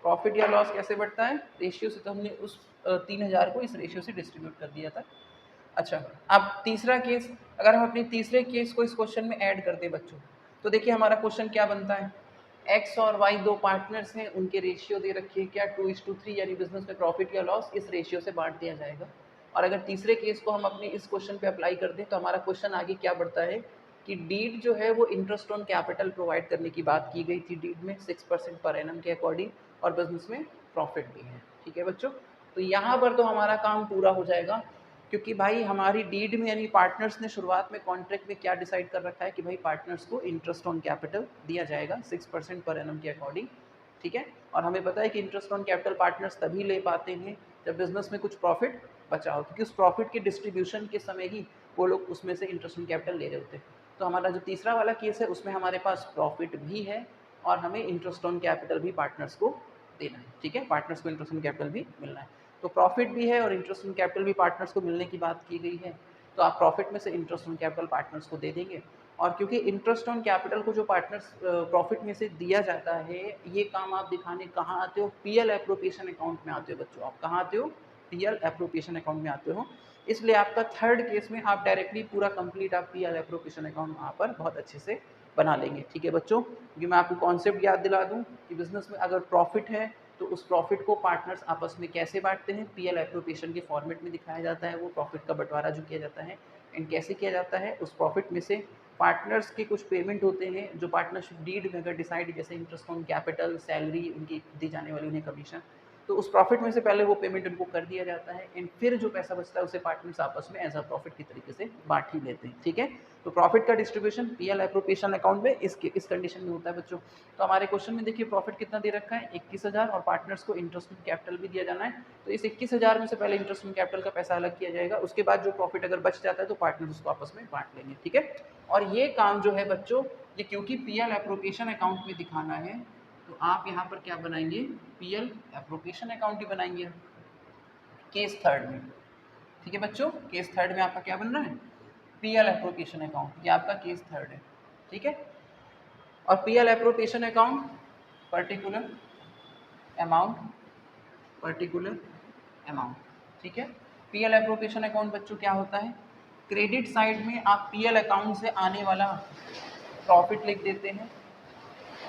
प्रॉफिट या लॉस कैसे बढ़ता है, रेशियो से। तो हमने उस 3000 को इस रेशियो से डिस्ट्रीब्यूट कर दिया था। अच्छा, अब तीसरा केस, अगर हम अपने तीसरे केस को इस क्वेश्चन में ऐड कर दें बच्चों, तो देखिए हमारा क्वेश्चन क्या बनता है, एक्स और वाई दो पार्टनर्स हैं, उनके रेशियो दे रखी है क्या 2:3, यानी बिजनेस में प्रॉफिट या लॉस इस रेशियो से बांट दिया जाएगा। और अगर तीसरे केस को हम अपने इस क्वेश्चन पे अप्लाई कर दें तो हमारा क्वेश्चन आगे क्या बढ़ता है कि डीड जो है वो इंटरेस्ट ऑन कैपिटल प्रोवाइड करने की बात की गई थी डीड में 6% पर एनम के अकॉर्डिंग, और बिजनेस में प्रॉफिट भी है, ठीक है बच्चों। तो यहाँ पर तो हमारा काम पूरा हो जाएगा, क्योंकि भाई हमारी डीड में यानी पार्टनर्स ने शुरुआत में कॉन्ट्रैक्ट में क्या डिसाइड कर रखा है कि भाई पार्टनर्स को इंटरेस्ट ऑन कैपिटल दिया जाएगा 6% पर एनम के अकॉर्डिंग, ठीक है। और हमें पता है कि इंटरेस्ट ऑन कैपिटल पार्टनर्स तभी ले पाते हैं जब बिजनेस में कुछ प्रॉफिट बचा हो, क्योंकि उस प्रॉफिट के डिस्ट्रीब्यूशन के समय ही वो लोग उसमें से इंटरेस्ट ऑन कैपिटल ले रहे होते हैं। तो हमारा जो तीसरा वाला केस है उसमें हमारे पास प्रॉफिट भी है और हमें इंटरेस्ट ऑन कैपिटल भी पार्टनर्स को देना है, ठीक है, पार्टनर्स को इंटरेस्ट ऑन कैपिटल भी मिलना है। तो प्रॉफिट भी है और इंटरेस्ट ऑन कैपिटल भी पार्टनर्स को मिलने की बात की गई है, तो आप प्रॉफिट में से इंटरेस्ट ऑन कैपिटल पार्टनर्स को दे देंगे। और क्योंकि इंटरेस्ट ऑन कैपिटल को जो पार्टनर्स प्रॉफिट में से दिया जाता है, ये काम आप दिखाने कहाँ आते हो, पीएल एप्रोप्रिएशन अकाउंट में आते हो बच्चों। आप कहाँ आते हो, पीएल एप्रोप्रिएशन अकाउंट में आते हो। इसलिए आपका थर्ड केस में आप डायरेक्टली पूरा कंप्लीट आप पीएल एप्रोप्रिएशन अकाउंट वहाँ पर बहुत अच्छे से बना लेंगे, ठीक है बच्चों। क्योंकि मैं आपको कॉन्सेप्ट याद दिला दूँ कि बिजनेस में अगर प्रॉफिट है तो उस प्रॉफिट को पार्टनर्स आपस में कैसे बांटते हैं, पीएल एप्रोप्रिएशन के फॉर्मेट में दिखाया जाता है। वो प्रॉफिट का बंटवारा जो किया जाता है एंड कैसे किया जाता है, उस प्रॉफिट में से पार्टनर्स के कुछ पेमेंट होते हैं जो पार्टनरशिप डीड में अगर डिसाइड, जैसे इंटरेस्ट ऑन कैपिटल, सैलरी, उनकी दी जाने वाली उन्हें कमीशन, तो उस प्रॉफिट में से पहले वो पेमेंट उनको कर दिया जाता है एंड फिर जो पैसा बचता है उसे पार्टनर्स आपस में एज अ प्रॉफिट की तरीके से बांट ही लेते हैं, ठीक है। तो प्रॉफिट का डिस्ट्रीब्यूशन पीएल एप्रोप्रिएशन अकाउंट में इस कंडीशन में होता है बच्चों। तो हमारे क्वेश्चन में देखिए प्रॉफिट कितना दे रखा है 21000 और पार्टनर्स को इंटरेस्ट ऑन कैपिटल भी दिया जाना है। तो इस 21000 में से पहले इंटरेस्ट ऑन कैपिटल का पैसा अलग किया जाएगा, उसके बाद जो प्रॉफिट अगर बच जाता है तो पार्टनर्स उसको आपस में बांट लेंगे, ठीक है। और ये काम जो है बच्चों, ये क्योंकि पीएल एप्रोप्रिएशन अकाउंट में दिखाना है तो आप यहाँ पर क्या बनाएंगे, पीएल एप्रोप्रिएशन अकाउंट ही बनाएंगे केस थर्ड में, ठीक है बच्चों। केस थर्ड में आपका क्या बन रहा है, पीएल एप्रोप्रिएशन अकाउंट, ये आपका केस थर्ड है, ठीक है। और PL appropriation account particular amount, particular amount, ठीक है। पीएल एप्रोप्रिएशन अकाउंट बच्चों क्या होता है, क्रेडिट साइड में आप पीएल अकाउंट से आने वाला प्रॉफिट लिख देते हैं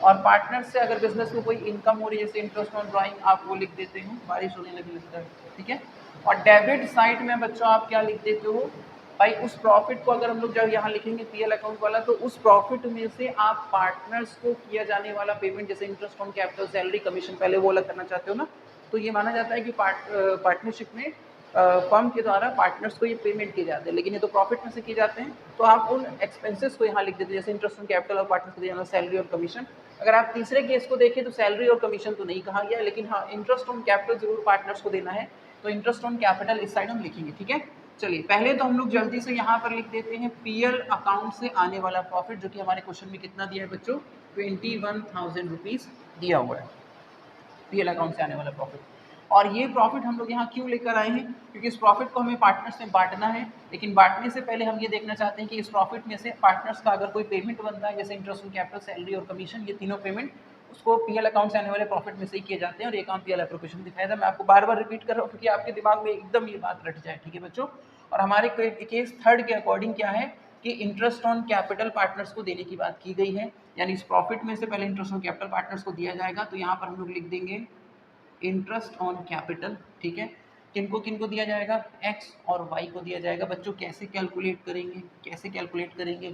और पार्टनर से अगर बिजनेस में कोई इनकम हो रही है जैसे इंटरेस्ट ऑन ड्राइंग आप वो लिख देते हो, बारिश होने लगी लगता है, ठीक है। और डेबिट साइड में बच्चों आप क्या लिख देते हो भाई, उस प्रॉफिट को अगर हम लोग जब यहाँ लिखेंगे पीएल अकाउंट वाला, तो उस प्रॉफिट में से आप पार्टनर्स को किया जाने वाला पेमेंट जैसे interest on capital, salary, commission, पहले वो अलग करना चाहते हो ना, तो ये माना जाता है कि पार्टनरशिप में फर्म के द्वारा पार्टनर्स को ये पेमेंट किए जाते हैं, लेकिन ये तो प्रॉफिट में से किए जाते हैं। तो आप उन एक्सपेंसेस को यहाँ लिख देते हैं, जैसे इंटरेस्ट ऑन कैपिटल और पार्टनर्स को दिया जाना, सैलरी और कमीशन। अगर आप तीसरे केस को देखें तो सैलरी और कमीशन तो नहीं कहा गया, लेकिन हाँ इंटरेस्ट ऑन कैपिटल जरूर पार्टनर्स को देना है, तो इंटरेस्ट ऑन कैपिटल इस साइड हम लिखेंगे। ठीक है, चलिए पहले तो हम लोग जल्दी से यहाँ पर लिख देते हैं पीएल अकाउंट से आने वाला प्रॉफिट, जो कि हमारे क्वेश्चन में कितना दिया है बच्चों, 21,000 रुपीज दिया हुआ है पीएल अकाउंट से आने वाला प्रॉफिट। और ये प्रॉफिट हम लोग यहाँ क्यों लेकर आए हैं, क्योंकि इस प्रॉफिट को हमें पार्टनर्स में बांटना है, लेकिन बांटने से पहले हम ये देखना चाहते हैं कि इस प्रॉफिट में से पार्टनर्स का अगर कोई पेमेंट बनता है, जैसे इंटरेस्ट ऑन कैपिटल, सैलरी और कमीशन, ये तीनों पेमेंट उसको पीएल अकाउंट से आने वाले प्रॉफिट में से ही किए जाते हैं, और ये काम पीएल एप्रोप्रिएशन दिखाया था। मैं आपको बार बार रिपीट कर रहा हूँ क्योंकि आपके दिमाग में एकदम ये बात रट जाए। ठीक है बच्चों, और हमारे केस थर्ड के अकॉर्डिंग क्या है कि इंटरेस्ट ऑन कैपिटल पार्टनर्स को देने की बात की गई है, यानी इस प्रॉफिट में से पहले इंटरेस्ट ऑन कैपिटल पार्टनर्स को दिया जाएगा। तो यहाँ पर हम लोग लिख देंगे इंटरेस्ट ऑन कैपिटल। ठीक है, किनको किनको दिया जाएगा, एक्स और वाई को दिया जाएगा। बच्चों कैसे कैलकुलेट करेंगे, कैसे कैलकुलेट करेंगे,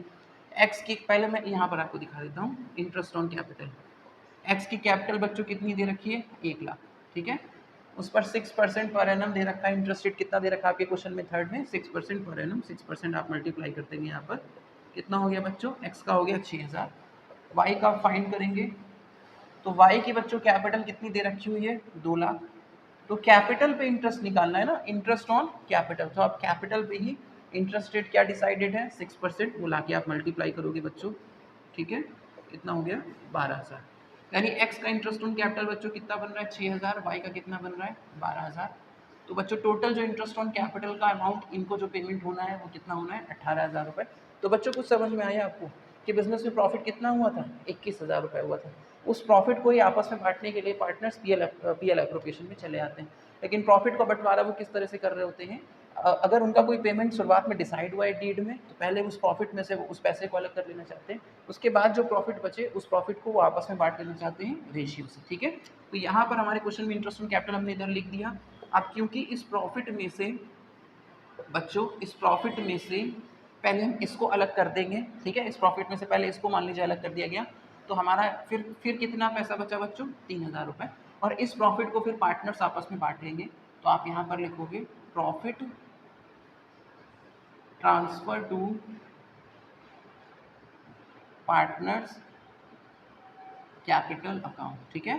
एक्स की पहले मैं यहाँ पर आपको दिखा देता हूँ इंटरेस्ट ऑन कैपिटल। एक्स की कैपिटल बच्चों कितनी दे रखी है, 1,00,000। ठीक है, उस पर 6% पर एनम दे रखा है, इंटरेस्ट रेट कितना दे रखा है आपके क्वेश्चन में थर्ड में, 6% पर एनम। 6% आप मल्टीप्लाई करते हैं यहाँ पर, कितना हो गया बच्चों, एक्स का हो गया 6,000, वाई का फाइंड करेंगे तो y की बच्चों कैपिटल कितनी दे रखी हुई है, 2,00,000। तो कैपिटल पे इंटरेस्ट निकालना है ना, इंटरेस्ट ऑन कैपिटल, तो आप कैपिटल पे ही इंटरेस्ट रेट क्या डिसाइडेड है, 6%, वो लाके आप मल्टीप्लाई करोगे बच्चों। ठीक है, कितना हो गया, 12,000। यानी x का इंटरेस्ट ऑन कैपिटल बच्चों कितना बन रहा है, 6,000, y का कितना बन रहा है, 12,000। तो बच्चों टोटल जो इंटरेस्ट ऑन कैपिटल का अमाउंट इनको जो पेमेंट होना है वो कितना होना है, 18,000 रुपये। तो बच्चों कुछ समझ में आया आपको कि बिजनेस में प्रॉफिट कितना हुआ था, 21,000 रुपये हुआ था। उस प्रॉफिट को ही आपस में बांटने के लिए पार्टनर्स पीएल एप्रोप्रिएशन में चले आते हैं। लेकिन प्रॉफिट का बंटवारा वो किस तरह से कर रहे होते हैं, अगर उनका कोई पेमेंट शुरुआत में डिसाइड हुआ है डीड में, तो पहले उस प्रॉफिट में से वो उस पैसे को अलग कर लेना चाहते हैं, उसके बाद जो प्रॉफिट बचे उस प्रॉफिट को वो आपस में बांट लेना चाहते हैं रेशियो से। ठीक है, तो यहाँ पर हमारे क्वेश्चन में इंटरेस्ट ऑन कैपिटल हमने इधर लिख दिया। अब क्योंकि इस प्रॉफिट में से बच्चों, इस प्रॉफिट में से पहले हम इसको अलग कर देंगे। ठीक है, इस प्रॉफिट में से पहले इसको मान लीजिए अलग कर दिया गया, तो हमारा फिर कितना पैसा बचा बच्चों, 3,000 रुपये। और इस प्रॉफिट को फिर पार्टनर्स आपस में बांट लेंगे। तो आप यहाँ पर लिखोगे profit transfer to partners capital account. ठीक है,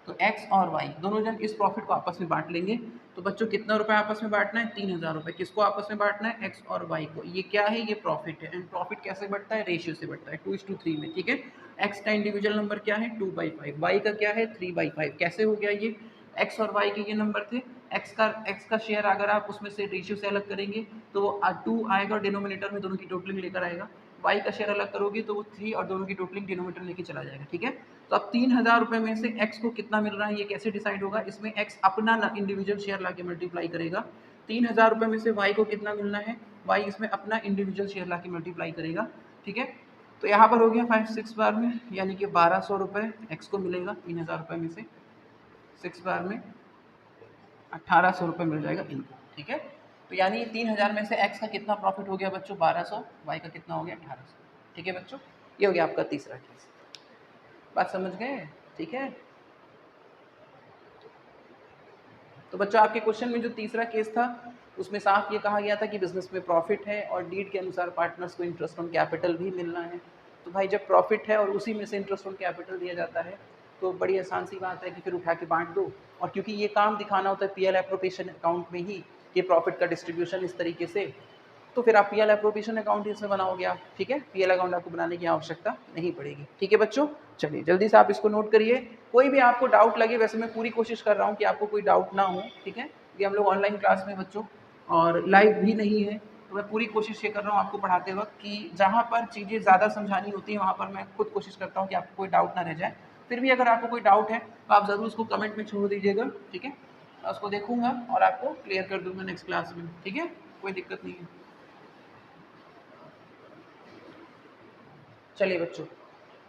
तो x और y दोनों जन इस प्रॉफिट को आपस में बांट लेंगे। तो बच्चों कितना रुपए आपस में बांटना है, 3,000 रुपये। किसको आपस में बांटना है, x और y को। ये क्या है, ये प्रॉफिट है। एंड प्रॉफिट कैसे बढ़ता है, रेशियो से बढ़ता है, 2:3 में। ठीक है, x का इंडिविजुअल नंबर क्या है, 2/5, y का क्या है, 3/5। कैसे हो गया ये, x और y के ये नंबर थे, x का शेयर अगर आप उसमें से रेशियो से अलग करेंगे तो वो 2 आएगा और डिनोमिनेटर में दोनों की टोटलिंग लेकर आएगा। y का शेयर अलग करोगे तो वो 3 और दोनों की टोटलिंग डिनोमिनेटर लेके चला जाएगा। ठीक है, तो अब 3,000 रुपये में से x को कितना मिल रहा है, ये कैसे डिसाइड होगा, इसमें x अपना इंडिविजुअल शेयर लाके मल्टीप्लाई करेगा। 3,000 रुपये में से y को कितना मिलना है, y इसमें अपना इंडिविजुअल शेयर लाके मल्टीप्लाई करेगा। ठीक है, तो यहाँ पर हो गया 5 6 बार में, यानी कि 1,200 रुपये x को मिलेगा 3,000 रुपये में से, 6 बार में 1,800 रुपये मिल जाएगा इनको। ठीक है, तो यानी 3,000 में से x का कितना प्रॉफिट हो गया बच्चों, 1,200, y का कितना हो गया, 1,800। ठीक है बच्चों, ये हो गया आपका तीसरा केस। बात समझ गए, ठीक है। तो बच्चों आपके क्वेश्चन में जो तीसरा केस था उसमें साफ ये कहा गया था कि बिजनेस में प्रॉफिट है और डीड के अनुसार पार्टनर्स को इंटरेस्ट ऑन कैपिटल भी मिलना है। तो भाई जब प्रॉफिट है और उसी में से इंटरेस्ट ऑन कैपिटल दिया जाता है तो बड़ी आसान सी बात है कि फिर उठा के बांट दो। और क्योंकि ये काम दिखाना होता है पीएल एप्रोप्रिएशन अकाउंट में ही कि प्रॉफिट का डिस्ट्रीब्यूशन इस तरीके से, तो फिर आप पीएल एप्रोप्रिएशन अकाउंट इसमें बनाओगे आप। ठीक है, पीएल अकाउंट आपको बनाने की आवश्यकता नहीं पड़ेगी। ठीक है बच्चों, चलिए जल्दी से आप इसको नोट करिए। कोई भी आपको डाउट लगे, वैसे मैं पूरी कोशिश कर रहा हूँ कि आपको कोई डाउट ना हो। ठीक है, कि हम लोग ऑनलाइन क्लास में बच्चों और लाइव भी नहीं है, तो मैं पूरी कोशिश ये कर रहा हूँ आपको पढ़ाते वक्त कि जहाँ पर चीज़ें ज़्यादा समझानी होती हैं वहाँ पर मैं खुद कोशिश करता हूँ कि आपको कोई डाउट ना रह जाए। फिर भी अगर आपको कोई डाउट है तो आप ज़रूर उसको कमेंट में छोड़ दीजिएगा। ठीक है, मैं उसको देखूंगा और आपको क्लियर कर दूंगा नेक्स्ट क्लास में। ठीक है, कोई दिक्कत नहीं है। चलिए बच्चों,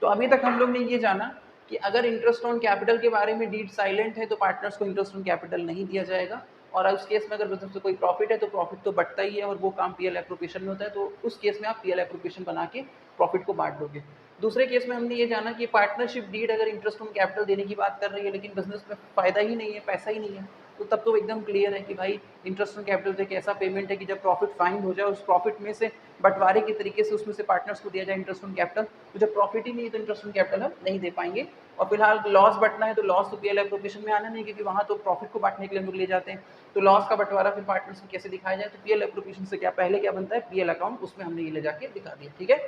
तो अभी तक हम लोग ने ये जाना कि अगर इंटरेस्ट ऑन कैपिटल के बारे में डीड साइलेंट है तो पार्टनर्स को इंटरेस्ट ऑन कैपिटल नहीं दिया जाएगा, और उस केस में अगर बिजनेस में कोई प्रॉफिट है तो प्रॉफिट तो बढ़ता ही है और वो काम पीएल एप्रोप्रिएशन में होता है, तो उस केस में आप पीएल एप्रोप्रिएशन बना के प्रॉफिट को बांट दोगे। दूसरे केस में हमने ये जाना कि पार्टनरशिप डीड अगर इंटरेस्ट ऑन कैपिटल देने की बात कर रही है लेकिन बिजनेस में फायदा ही नहीं है, पैसा ही नहीं है, तो तब तो एकदम क्लियर है कि भाई इंटरेस्ट ऑन कैपिटल तो एक ऐसा पेमेंट है कि जब प्रॉफिट फाइंड हो जाए उस प्रॉफिट में से बंटवारे के तरीके से उसमें से पार्टनर्स को दिया जाए इंटरेस्ट ऑन कैपिटल। तो जब प्रॉफिट ही नहीं है तो इंटरेस्ट ऑन कैपिटल हम नहीं दे पाएंगे। और फिलहाल लॉस बंटना है तो लॉस तो पीएल एप्रोप्रिएशन में आना नहीं, क्योंकि वहाँ तो प्रॉफिट को बांटने के लिए हम लोग ले जाते हैं। तो लॉस का बंटवारा फिर पार्टनर्स को कैसे दिखाया जाए, तो पीएल एप्रोप्रिएशन से क्या पहले क्या बनता है, पीएल अकाउंट, उसमें हमने ये ले जाके दिखा दिया। ठीक है,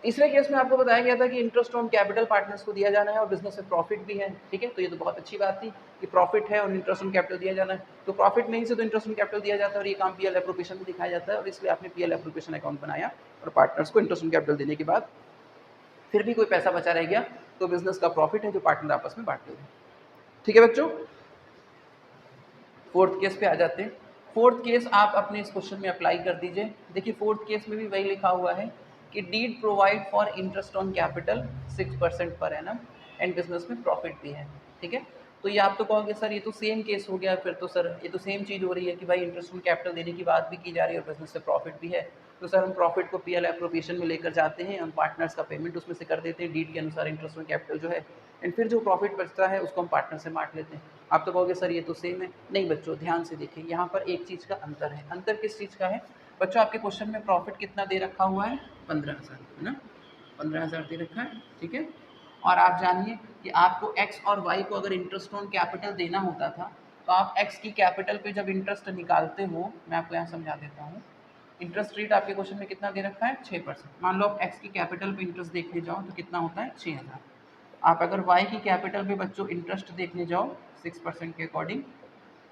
तीसरे केस में आपको बताया गया था कि इंटरेस्ट ऑन कैपिटल पार्टनर्स को दिया जाना है और बिजनेस में प्रॉफिट भी है। ठीक है, तो ये तो बहुत अच्छी बात थी कि प्रॉफिट है और इंटरेस्ट ऑन कैपिटल दिया जाना है, तो प्रॉफिट में ही से तो इंटरेस्ट ऑन कैपिटल दिया जाता है और ये काम पीएल एप्रोप्रिएशन में दिखाया जाता है, और इसलिए आपने पीएल एप्रोप्रिएशन अकाउंट बनाया और पार्टनर्स को इंटरेस्ट ऑन कैपिटल देने के बाद फिर भी कोई पैसा बचा रह गया तो बिजनेस का प्रॉफिट है जो पार्टनर आपस में बांट लेंगे। ठीक है बच्चों, फोर्थ केस पे आ जाते हैं। फोर्थ केस आप अपने इस क्वेश्चन में अप्लाई कर दीजिए। देखिए फोर्थ केस में भी वही लिखा हुआ है कि deed provide for interest on capital 6% पर एनम एंड बिजनेस में प्रॉफिट भी है। ठीक है, तो ये आप तो कहोगे सर ये तो सेम केस हो गया, फिर तो सर ये तो सेम चीज़ हो रही है कि भाई इंटरेस्ट ऑन कैपिटल देने की बात भी की जा रही है और बिजनेस से प्रॉफिट भी है। तो सर हम प्रॉफिट को पीएल एप्रोप्रिएशन में लेकर जाते हैं, हम पार्टनर्स का पेमेंट उसमें से कर देते हैं डीड के अनुसार इंटरेस्ट ऑन कैपिटल जो है, एंड फिर जो प्रॉफिट बचता है उसको हम पार्टनर से बांट लेते हैं। आप तो कहोगे सर ये तो सेम है। नहीं बच्चों, ध्यान से देखिए, यहाँ पर एक चीज़ का अंतर है। अंतर किस चीज़ का है बच्चों? आपके क्वेश्चन में प्रॉफिट कितना दे रखा हुआ है, 15,000 है ना, 15,000 दे रखा है। ठीक है, और आप जानिए कि आपको एक्स और वाई को अगर इंटरेस्ट ऑन कैपिटल देना होता था तो आप एक्स की कैपिटल पे जब इंटरेस्ट निकालते हो, मैं आपको यहाँ समझा देता हूँ, इंटरेस्ट रेट आपके क्वेश्चन में कितना दे रखा है, 6%। मान लो आप एक्स की कैपिटल पे इंटरेस्ट देखने जाओ तो कितना होता है, 6,000। आप अगर वाई की कैपिटल पे बच्चों इंटरेस्ट देखने जाओ 6% के अकॉर्डिंग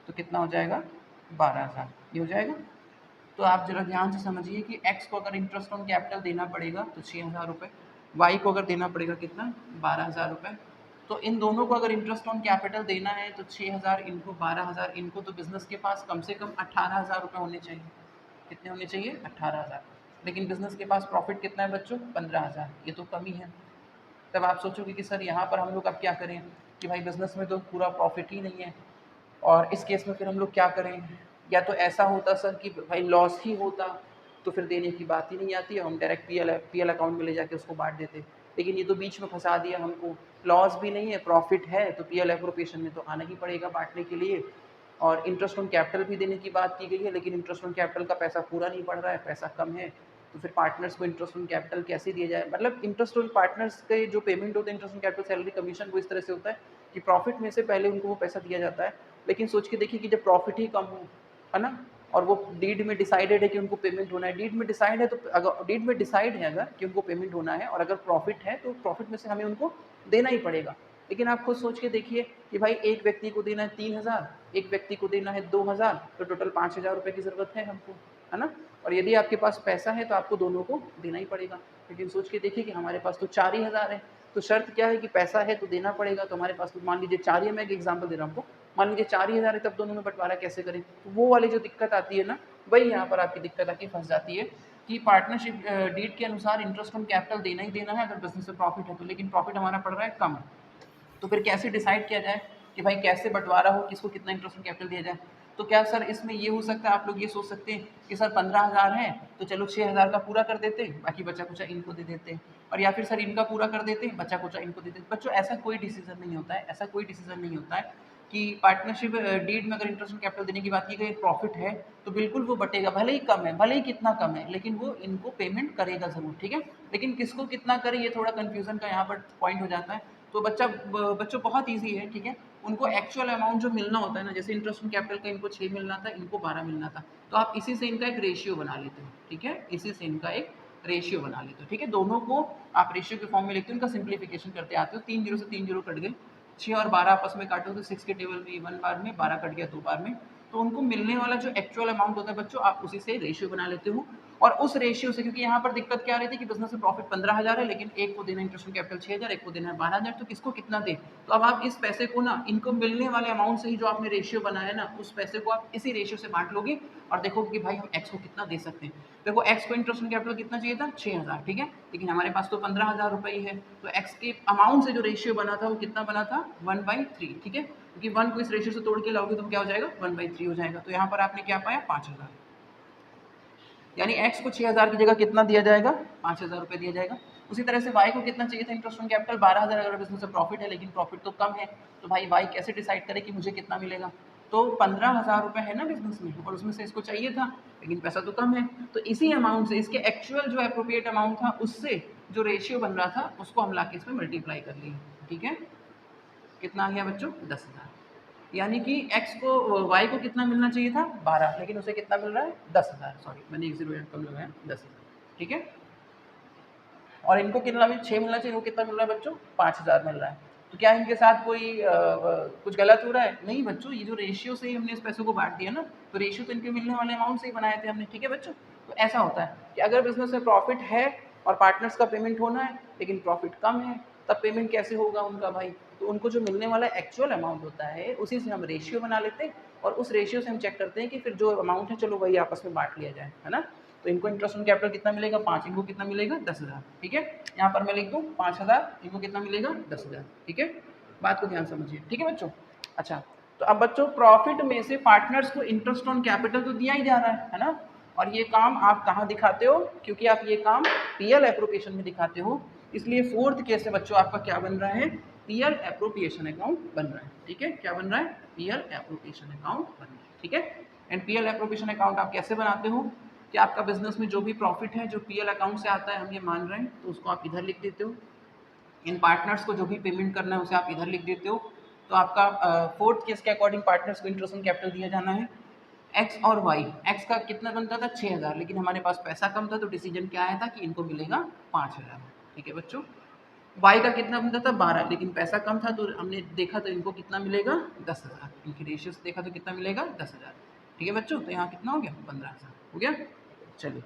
तो कितना हो जाएगा, 12,000। ये हो जाएगा। तो आप जरा ध्यान से समझिए कि x को अगर इंटरेस्ट ऑन कैपिटल देना पड़ेगा तो 6,000 रुपये, वाई को अगर देना पड़ेगा कितना, 12,000 रुपये। तो इन दोनों को अगर इंटरेस्ट ऑन कैपिटल देना है तो 6,000 इनको 12,000 इनको, तो बिजनेस के पास कम से कम 18,000 रुपये होने चाहिए। कितने होने चाहिए, 18,000। लेकिन बिजनेस के पास प्रॉफिट कितना है बच्चों, 15,000। ये तो कमी है। तब आप सोचोगे कि सर यहाँ पर हम लोग अब क्या करें कि भाई बिजनेस में तो पूरा प्रॉफिट ही नहीं है, और इस केस में फिर हम लोग क्या करें? या तो ऐसा होता सर कि भाई लॉस ही होता तो फिर देने की बात ही नहीं आती है, हम डायरेक्ट पीएल अकाउंट में ले जाके उसको बांट देते। लेकिन ये तो बीच में फंसा दिया हमको, लॉस भी नहीं है प्रॉफिट है, तो पीएल एप्रोप्रिएशन में तो आना ही पड़ेगा बांटने के लिए। और इंटरेस्ट ऑन कैपिटल भी देने की बात की गई है, लेकिन इंटरेस्ट ऑन कैपिटल का पैसा पूरा नहीं पड़ रहा है, पैसा कम है, तो फिर पार्टनर्स को इंटरेस्ट ऑन कैपिटल कैसे दिया जाए? मतलब इंटरेस्ट ऑन पार्टनर्स के जो पेमेंट होते हैं interest on capital salary commission, वो इस तरह से होता है कि प्रॉफिट में से पहले उनको वो पैसा दिया जाता है। लेकिन सोच के देखिए कि जब प्रॉफिट ही कम हो, है ना, और वो डीड में डिसाइडेड है कि उनको पेमेंट होना है, डीड में डिसाइड है, तो अगर डीड में डिसाइड है अगर कि उनको पेमेंट होना है और अगर प्रॉफिट है तो प्रॉफिट में से हमें उनको देना ही पड़ेगा। लेकिन आप खुद सोच के देखिए कि भाई एक व्यक्ति को देना है 3,000, एक व्यक्ति को देना है 2,000, तो टोटल 5,000 रुपये की ज़रूरत है हमको, है ना। और यदि आपके पास पैसा है तो आपको दोनों को देना ही पड़ेगा। लेकिन सोच के देखिए कि हमारे पास तो 4,000 है, तो शर्त क्या है कि पैसा है तो देना पड़ेगा। तो हमारे पास तो मान लीजिए 4 ही, मैं एक एग्जांपल दे रहा हूँ आपको, मान लीजिए 4,000 है, तब दोनों में बंटवारा कैसे करें? तो वो वाली जो दिक्कत आती है ना, वही यहाँ पर आपकी दिक्कत आके फंस जाती है कि पार्टनरशिप डीड के अनुसार इंटरेस्ट ऑन कैपिटल देना ही देना है अगर बिजनेस में प्रॉफिट है तो, लेकिन प्रॉफिट हमारा पड़ रहा है कम। तो फिर कैसे डिसाइड किया जाए कि भाई कैसे बंटवारा हो, किसको कितना इंटरेस्ट ऑन कैपिटल दिया जाए? तो क्या सर इसमें ये हो सकता है, आप लोग ये सोच सकते हैं कि सर 15,000 है तो चलो 6,000 का पूरा कर देते हैं, बाकी बचा कुचा इनको दे देते हैं, और या फिर सर इनका पूरा कर देते हैं, बचा कुचा इनको दे देते हैं। बच्चों ऐसा कोई डिसीजन नहीं होता है, ऐसा कोई डिसीजन नहीं होता है कि पार्टनरशिप डीड में अगर इंटरेस्ट ऑन कैपिटल देने की बात की गई, प्रॉफिट है तो बिल्कुल वो बटेगा, भले ही कम है, भले ही कितना कम है, लेकिन वो इनको पेमेंट करेगा ज़रूर। ठीक है, लेकिन किसको कितना करे ये थोड़ा कन्फ्यूजन का यहाँ पर पॉइंट हो जाता है। तो बच्चों बहुत ईजी है। ठीक है, उनको एक्चुअल अमाउंट जो मिलना होता है ना, जैसे इंटरेस्ट ऑन कैपिटल का इनको 6 मिलना था, इनको 12 मिलना था, तो आप इसी से इनका एक रेशियो बना लेते हो। ठीक है, इसी से इनका एक रेशियो बना लेते हो। ठीक है, दोनों को आप रेशियो के फॉर्म में लिखते हो, इनका सिंप्लीफिकेशन करते आते हो। 3 जीरो से 3 जीरो कट गए, 6 और 12 आपस में काटो तो 6 के टेबल में 1 बार में, 12 कट गया 2 बार में, तो उनको मिलने वाला जो एक्चुअल अमाउंट होता है बच्चों, आप उसी से रेशियो बना लेते हो। और उस रेशियो से, क्योंकि यहाँ पर दिक्कत क्या आ रही थी कि बिजनेस में प्रॉफिट 15,000 है, लेकिन एक को देना इंटरेस्ट ऑन कैपिटल 6,000, एक को देना है 12,000, तो किसको कितना दे? तो अब आप इस पैसे को ना, इनको मिलने वाले अमाउंट से ही जो आपने रेशियो बनाया ना, उस पैसे को आप इसी रेशियो से बांट लोगे और देखोगे कि भाई हम एक्स को कितना दे सकते हैं। देखो एक्स को इंटरेस्ट ऑन कैपिटल कितना चाहिए था, 6,000। ठीक है, लेकिन हमारे पास तो 15,000 रुपये ही है, तो एक्स के अमाउंट से जो रेशियो बना था वो कितना बना था, 1/3। ठीक है, क्योंकि 1 को इस रेशियो से तोड़ के लाओगे तो क्या हो जाएगा, 1/3 हो जाएगा। तो यहाँ पर आपने क्या पाया, 5,000, यानी x को 6,000 की जगह कितना दिया जाएगा, 5,000 रुपये दिया जाएगा। उसी तरह से y को कितना चाहिए था इंटरेस्ट ऑन कैपिटल, 12,000 अगर बिजनेस में प्रॉफिट है, लेकिन प्रॉफिट तो कम है, तो भाई y कैसे डिसाइड करे कि मुझे कितना मिलेगा? तो 15,000 रुपये है ना बिजनेस में, और उसमें से इसको चाहिए था, लेकिन पैसा तो कम है, तो इसी अमाउंट से इसके एक्चुअल जो अप्रोप्रिएट अमाउंट था उससे जो रेशियो बन रहा था उसको हम लाके इसमें मल्टीप्लाई कर लिए। ठीक है, कितना आ गया बच्चों? 10,000। यानी कि x को y को कितना मिलना चाहिए था? 12, लेकिन उसे कितना मिल रहा है? 10,000। सॉरी, मैंने एक जीरो कम लगाया, 10,000। ठीक है, और इनको कितना भी 6 मिलना चाहिए, इनको कितना मिल रहा है बच्चों? 5,000 मिल रहा है। तो क्या इनके साथ कोई कुछ गलत हो रहा है? नहीं बच्चों, ये जो रेशियो से ही हमने इस पैसों को बांट दिया ना, तो रेशियो तो इनके मिलने वाले अमाउंट से ही बनाए थे हमने। ठीक है बच्चों, तो ऐसा होता है कि अगर बिजनेस में प्रॉफिट है और पार्टनर्स का पेमेंट होना है लेकिन प्रॉफिट कम है, तब पेमेंट कैसे होगा उनका भाई? तो उनको जो मिलने वाला एक्चुअल अमाउंट होता है उसी से हम रेशियो बना लेते हैं, और उस रेशियो से हम चेक करते हैं कि फिर जो अमाउंट है चलो वही आपस में बांट लिया जाए, है ना। तो इनको इंटरेस्ट ऑन कैपिटल कितना मिलेगा? 5, इनको कितना मिलेगा? 10,000। ठीक है, यहाँ पर मैं लिख दूँ 5,000, इनको कितना मिलेगा? 10,000। ठीक है, बात को ध्यान समझिए। ठीक है बच्चों, अच्छा, तो अब बच्चों प्रॉफिट में से पार्टनर्स को इंटरेस्ट ऑन कैपिटल तो दिया ही जा रहा है ना, और ये काम आप कहाँ दिखाते हो? क्योंकि आप ये काम पीएल एप्रोप्रिएशन में दिखाते हो, इसलिए फोर्थ केस से बच्चों आपका क्या बन रहा है? पीएल एप्रोप्रिएशन अकाउंट बन रहा है। ठीक है, क्या बन रहा है? पीएल एप्रोप्रिएशन अकाउंट बन रहा है। ठीक है, एंड पीएल एप्रोप्रिएशन अकाउंट आप कैसे बनाते हो कि आपका बिजनेस में जो भी प्रॉफिट है जो पीएल अकाउंट से आता है, हम ये मान रहे हैं, तो उसको आप इधर लिख देते हो। इन पार्टनर्स को जो भी पेमेंट करना है उसे आप इधर लिख देते हो। तो आपका फोर्थ केस के अकॉर्डिंग पार्टनर्स को इंटरेस्ट ऑन कैपिटल दिया जाना है एक्स और वाई। एक्स का कितना बनता था? 6,000, लेकिन हमारे पास पैसा कम था तो डिसीजन क्या आया था कि इनको मिलेगा 5,000। ठीक है बच्चों, वाई का कितना बनता था? 12, लेकिन पैसा कम था तो हमने देखा तो इनको कितना मिलेगा? 10,000। इनकी रेशियो से देखा तो कितना मिलेगा? 10,000। ठीक है बच्चों, तो यहाँ कितना हो गया? 15,000 हो गया। चलिए,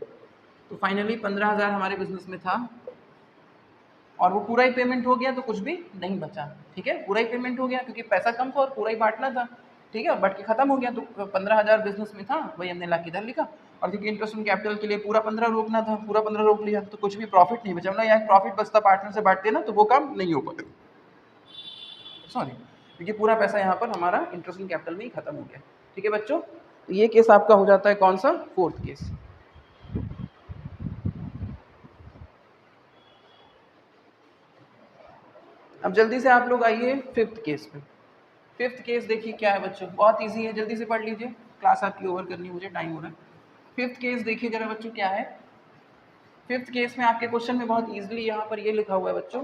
तो फाइनली 15,000 हमारे बिजनेस में था और वो पूरा ही पेमेंट हो गया तो कुछ भी नहीं बचा। ठीक है, पूरा ही पेमेंट हो गया क्योंकि पैसा कम था और पूरा ही बांटना था। ठीक है, बट के खत्म हो गया, तो 15,000 बिजनेस में था वही हमने ला के इधर लिखा, और क्योंकि इंटरेस्ट ऑन कैपिटल के लिए पूरा 15 रोकना था, पूरा 15 रोक लिया, तो कुछ भी प्रॉफिट नहीं बचा। मतलब यहाँ प्रॉफिट बचता पार्टनर से बांटते ना तो वो काम नहीं हो पाता, सॉरी, क्योंकि पूरा पैसा यहाँ पर हमारा इंटरेस्ट ऑन कैपिटल में ही खत्म हो गया। ठीक है बच्चों, तो ये केस आपका हो जाता है कौन सा? Fourth case. अब जल्दी से आप लोग आइए फिफ्थ केस पे। फिफ्थ केस देखिए क्या है बच्चों, बहुत इजी है, जल्दी से पढ़ लीजिए, क्लास आपकी ओवर करनी है, मुझे टाइम हो रहा है। फिफ्थ केस देखिए जरा बच्चों क्या है। फिफ्थ केस में आपके क्वेश्चन में बहुत इजीली यहाँ पर ये लिखा हुआ है बच्चों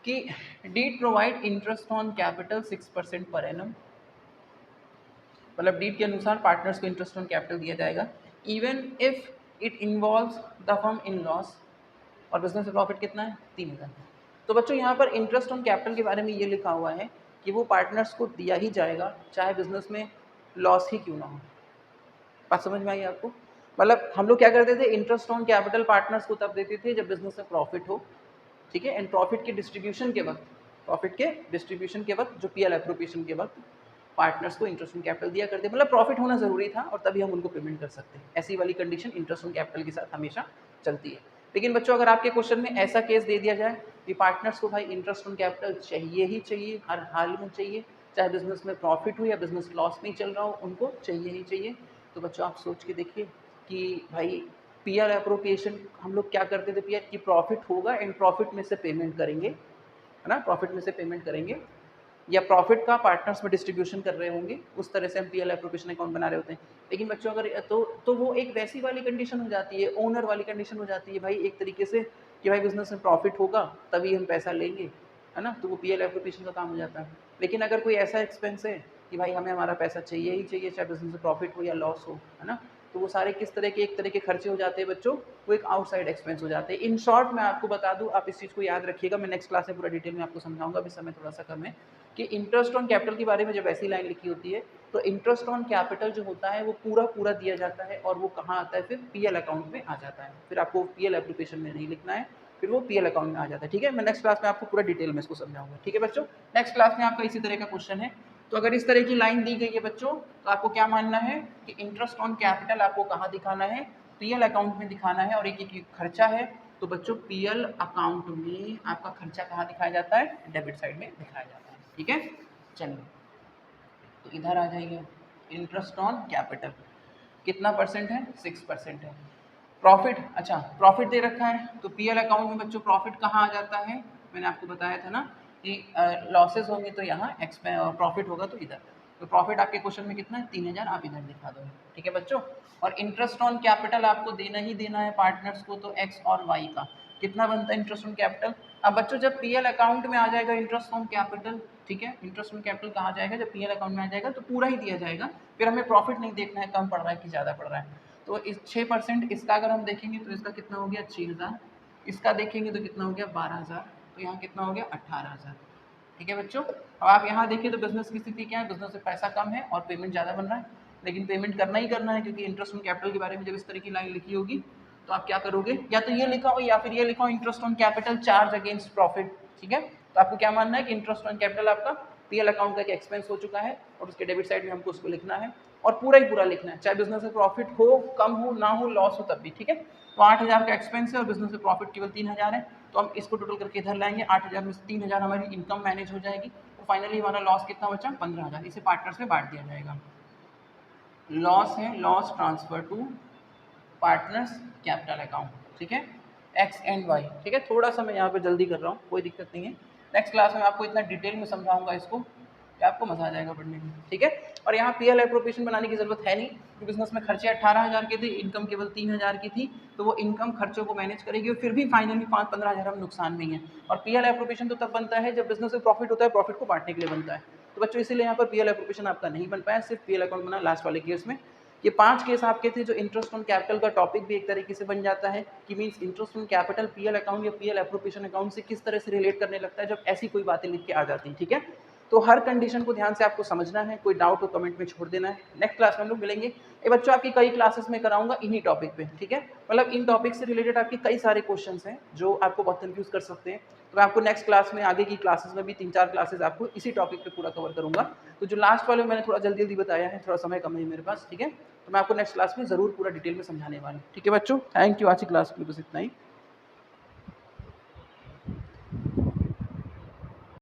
कि deed provide interest on capital 6% पर एनम, मतलब डीड के अनुसार पार्टनर्स को इंटरेस्ट ऑन कैपिटल दिया जाएगा even if it involves the firm in loss, और बिजनेस में प्रॉफिट कितना है? 3,000। तो बच्चों यहाँ पर इंटरेस्ट ऑन कैपिटल के बारे में ये लिखा हुआ है कि वो पार्टनर्स को दिया ही जाएगा चाहे बिजनेस में लॉस ही क्यों ना हो। बात समझ में आई आपको? मतलब हम लोग क्या करते थे, इंटरेस्ट ऑन कैपिटल पार्टनर्स को तब देते थे जब बिजनेस में प्रॉफिट हो। ठीक है, एंड प्रॉफिट के डिस्ट्रीब्यूशन के वक्त, जो पीएल एप्रोप्रिएशन के वक्त पार्टनर्स को इंटरेस्ट ऑन कैपिटल दिया करते, मतलब प्रॉफिट होना जरूरी था और तभी हम उनको पेमेंट कर सकते हैं। ऐसी वाली कंडीशन इंटरेस्ट ऑन कैपिटल के साथ हमेशा चलती है। लेकिन बच्चों अगर आपके क्वेश्चन में ऐसा केस दे दिया जाए कि पार्टनर्स को भाई इंटरेस्ट ऑन कैपिटल चाहिए ही चाहिए, हर हाल में चाहिए, चाहे बिजनेस में प्रॉफिट हो या बिजनेस लॉस में चल रहा हो, उनको चाहिए ही चाहिए, तो बच्चों आप सोच के देखिए कि भाई पीआर एप्रोप्रिएशन हम लोग क्या करते थे, पीआर की प्रॉफिट होगा एंड प्रॉफिट में से पेमेंट करेंगे, है ना, प्रॉफिट में से पेमेंट करेंगे, या प्रॉफिट का पार्टनर्स में डिस्ट्रीब्यूशन कर रहे होंगे, उस तरह से हम पीएल एप्रोप्रिएशन अकाउंट बना रहे होते हैं। लेकिन बच्चों अगर तो वो एक वैसी वाली कंडीशन हो जाती है, ओनर वाली कंडीशन हो जाती है भाई, एक तरीके से कि भाई बिजनेस में प्रॉफिट होगा तभी हम पैसा लेंगे, है ना, तो वो पीएल एप्रोप्रिएशन का काम हो जाता है। लेकिन अगर कोई ऐसा एक्सपेंस है कि भाई हमें हमारा पैसा चाहिए ही चाहिए, चाहे बिजनेस में प्रॉफिट हो या लॉस हो, है ना, तो वो सारे किस तरह के, एक तरह के खर्चे हो जाते हैं बच्चों, वो एक आउटसाइड एक्सपेंस हो जाते हैं। इन शॉर्ट मैं आपको बता दूं, आप इस चीज़ को याद रखिएगा, मैं नेक्स्ट क्लास में पूरा डिटेल में आपको समझाऊंगा, अभी समय थोड़ा सा कम है, कि इंटरेस्ट ऑन कैपिटल के बारे में जब ऐसी लाइन लिखी होती है तो इंटरेस्ट ऑन कैपिटल जो होता है वो पूरा दिया जाता है, और वो कहाँ आता है? फिर पीएल अकाउंट में आ जाता है। फिर आपको पीएल एप्लीकेशन में नहीं लिखना है, फिर वो पीएल अकाउंट में आ जाता है। ठीक है, मैं नेक्स्ट क्लास में आपको पूरा डिटेल में इसको समझाऊंगा। ठीक है बच्चों, नेक्स्ट क्लास में आपका इसी तरह का क्वेश्चन है। तो अगर इस तरह की लाइन दी गई है बच्चों, तो आपको क्या मानना है कि इंटरेस्ट ऑन कैपिटल आपको कहाँ दिखाना है? पीएल अकाउंट में दिखाना है, और एक खर्चा है तो बच्चों पीएल अकाउंट में आपका खर्चा कहाँ दिखाया जाता है? डेबिट साइड में दिखाया जाता है। ठीक है, चलिए तो इधर आ जाइए, इंटरेस्ट ऑन कैपिटल कितना परसेंट है? 6% है। प्रॉफिट, अच्छा प्रॉफिट दे रखा है तो पीएल अकाउंट में बच्चों प्रॉफिट कहाँ आ जाता है? मैंने आपको बताया था ना कि लॉसेस होंगे तो यहाँ प्रॉफिट होगा तो इधर, तो प्रॉफिट आपके क्वेश्चन में कितना है 3000, आप इधर दिखा दो, ठीक है बच्चों। और इंटरेस्ट ऑन कैपिटल आपको देना ही देना है पार्टनर्स को, तो एक्स और वाई का कितना बनता है इंटरेस्ट ऑन कैपिटल। अब बच्चों जब पीएल अकाउंट में आ जाएगा इंटरेस्ट ऑन कैपिटल, ठीक है, इंटरेस्ट ऑन कैपिटल कहाँ जाएगा, जब पीएल अकाउंट में आ जाएगा तो पूरा ही दिया जाएगा, फिर हमें प्रॉफिट नहीं देखना है कम पड़ रहा है कि ज़्यादा पड़ रहा है। तो इस 6% इसका अगर हम देखेंगे तो इसका कितना हो गया 6000, इसका देखेंगे तो कितना हो गया 12000, तो यहाँ कितना हो गया 18000, ठीक है बच्चों। अब आप यहाँ देखिए तो बिजनेस की स्थिति क्या है, बिजनेस से पैसा कम है और पेमेंट ज़्यादा बन रहा है, लेकिन पेमेंट करना ही करना है क्योंकि इंटरेस्ट ऑन कैपिटल के बारे में जब इस तरह की लाइन लिखी होगी तो आप क्या करोगे, या तो ये लिखा हो या फिर ये लिखा हो interest on capital charge against profit, ठीक है। तो आपको क्या मानना है कि इंटरेस्ट ऑन कैपिटल आपका पीएल अकाउंट का एक एक्सपेंस हो चुका है और उसके डेबिट साइड में हमको उसको लिखना है और पूरा ही पूरा लिखना है, चाहे बिजनेस में प्रॉफिट हो, कम हो, ना हो, लॉस हो तब भी, ठीक है। तो 8000 का एक्सपेंस है और बिजनेस में प्रॉफिट केवल 3000 है, तो हम इसको टोटल करके इधर लाएंगे, 8000 में से 3000 हमारी इनकम मैनेज हो जाएगी, तो फाइनली हमारा लॉस कितना बचा 15000, इसे पार्टनर्स में बांट दिया जाएगा। लॉस है loss transfer to partners capital account, ठीक है, एक्स एंड वाई, ठीक है। थोड़ा सा मैं यहाँ पे जल्दी कर रहा हूँ, कोई दिक्कत नहीं है, नेक्स्ट क्लास में आपको इतना डिटेल में समझाऊंगा इसको कि आपको मजा आ जाएगा पढ़ने में, ठीक है। और यहाँ पीएल एप्रोप्रिएशन बनाने की जरूरत है नहीं क्योंकि बिजनेस में खर्चे 18000 के थे, इनकम केवल 3000 की थी, तो वो इनकम खर्चों को मैनेज करेगी और फिर भी फाइनली 5-15 हम नुकसान में ही है। और पीएल एप्रोप्रिएशन तो तब बनता है जब बिजनेस में प्रॉफिट होता है, प्रॉफिट को बांटने के लिए बनता है। तो बच्चों इसीलिए यहाँ पर पीएल एप्रोप्रिएशन आपका नहीं बन पाया, सिर्फ पीएल अकाउंट बना लास्ट वाले केस में। ये 5 केस आपके थे जो इंटरेस्ट ऑन कैपिटल का टॉपिक भी एक तरीके से बन जाता है कि means interest on capital PL account या पीएल एप्रोप्रिएशन अकाउंट से किस तरह से रिलेट करने लगता है जब ऐसी कोई बातें लिख के आ जाती हैं, ठीक है। तो हर कंडीशन को ध्यान से आपको समझना है, कोई डाउट हो कमेंट में छोड़ देना है। नेक्स्ट क्लास में हम लोग मिलेंगे, ये बच्चों आपकी कई क्लासेस में कराऊंगा इन्हीं टॉपिक पे, ठीक है। मतलब इन टॉपिक से रिलेटेड आपके कई सारे क्वेश्चंस हैं जो आपको बहुत कंफ्यूज कर सकते हैं, तो मैं आपको नेक्स्ट क्लास में आगे की क्लासेस में भी 3-4 क्लासेस आपको इसी टॉपिक पे पूरा कवर करूंगा। तो जो लास्ट वाले मैंने थोड़ा जल्दी जल्दी बताया है, थोड़ा समय कम है मेरे पास, ठीक है, तो मैं आपको नेक्स्ट क्लास में जरूर पूरा डिटेल में समझाने वाला हूँ, ठीक है बच्चों। थैंक यू, आज की क्लास में बस इतना ही।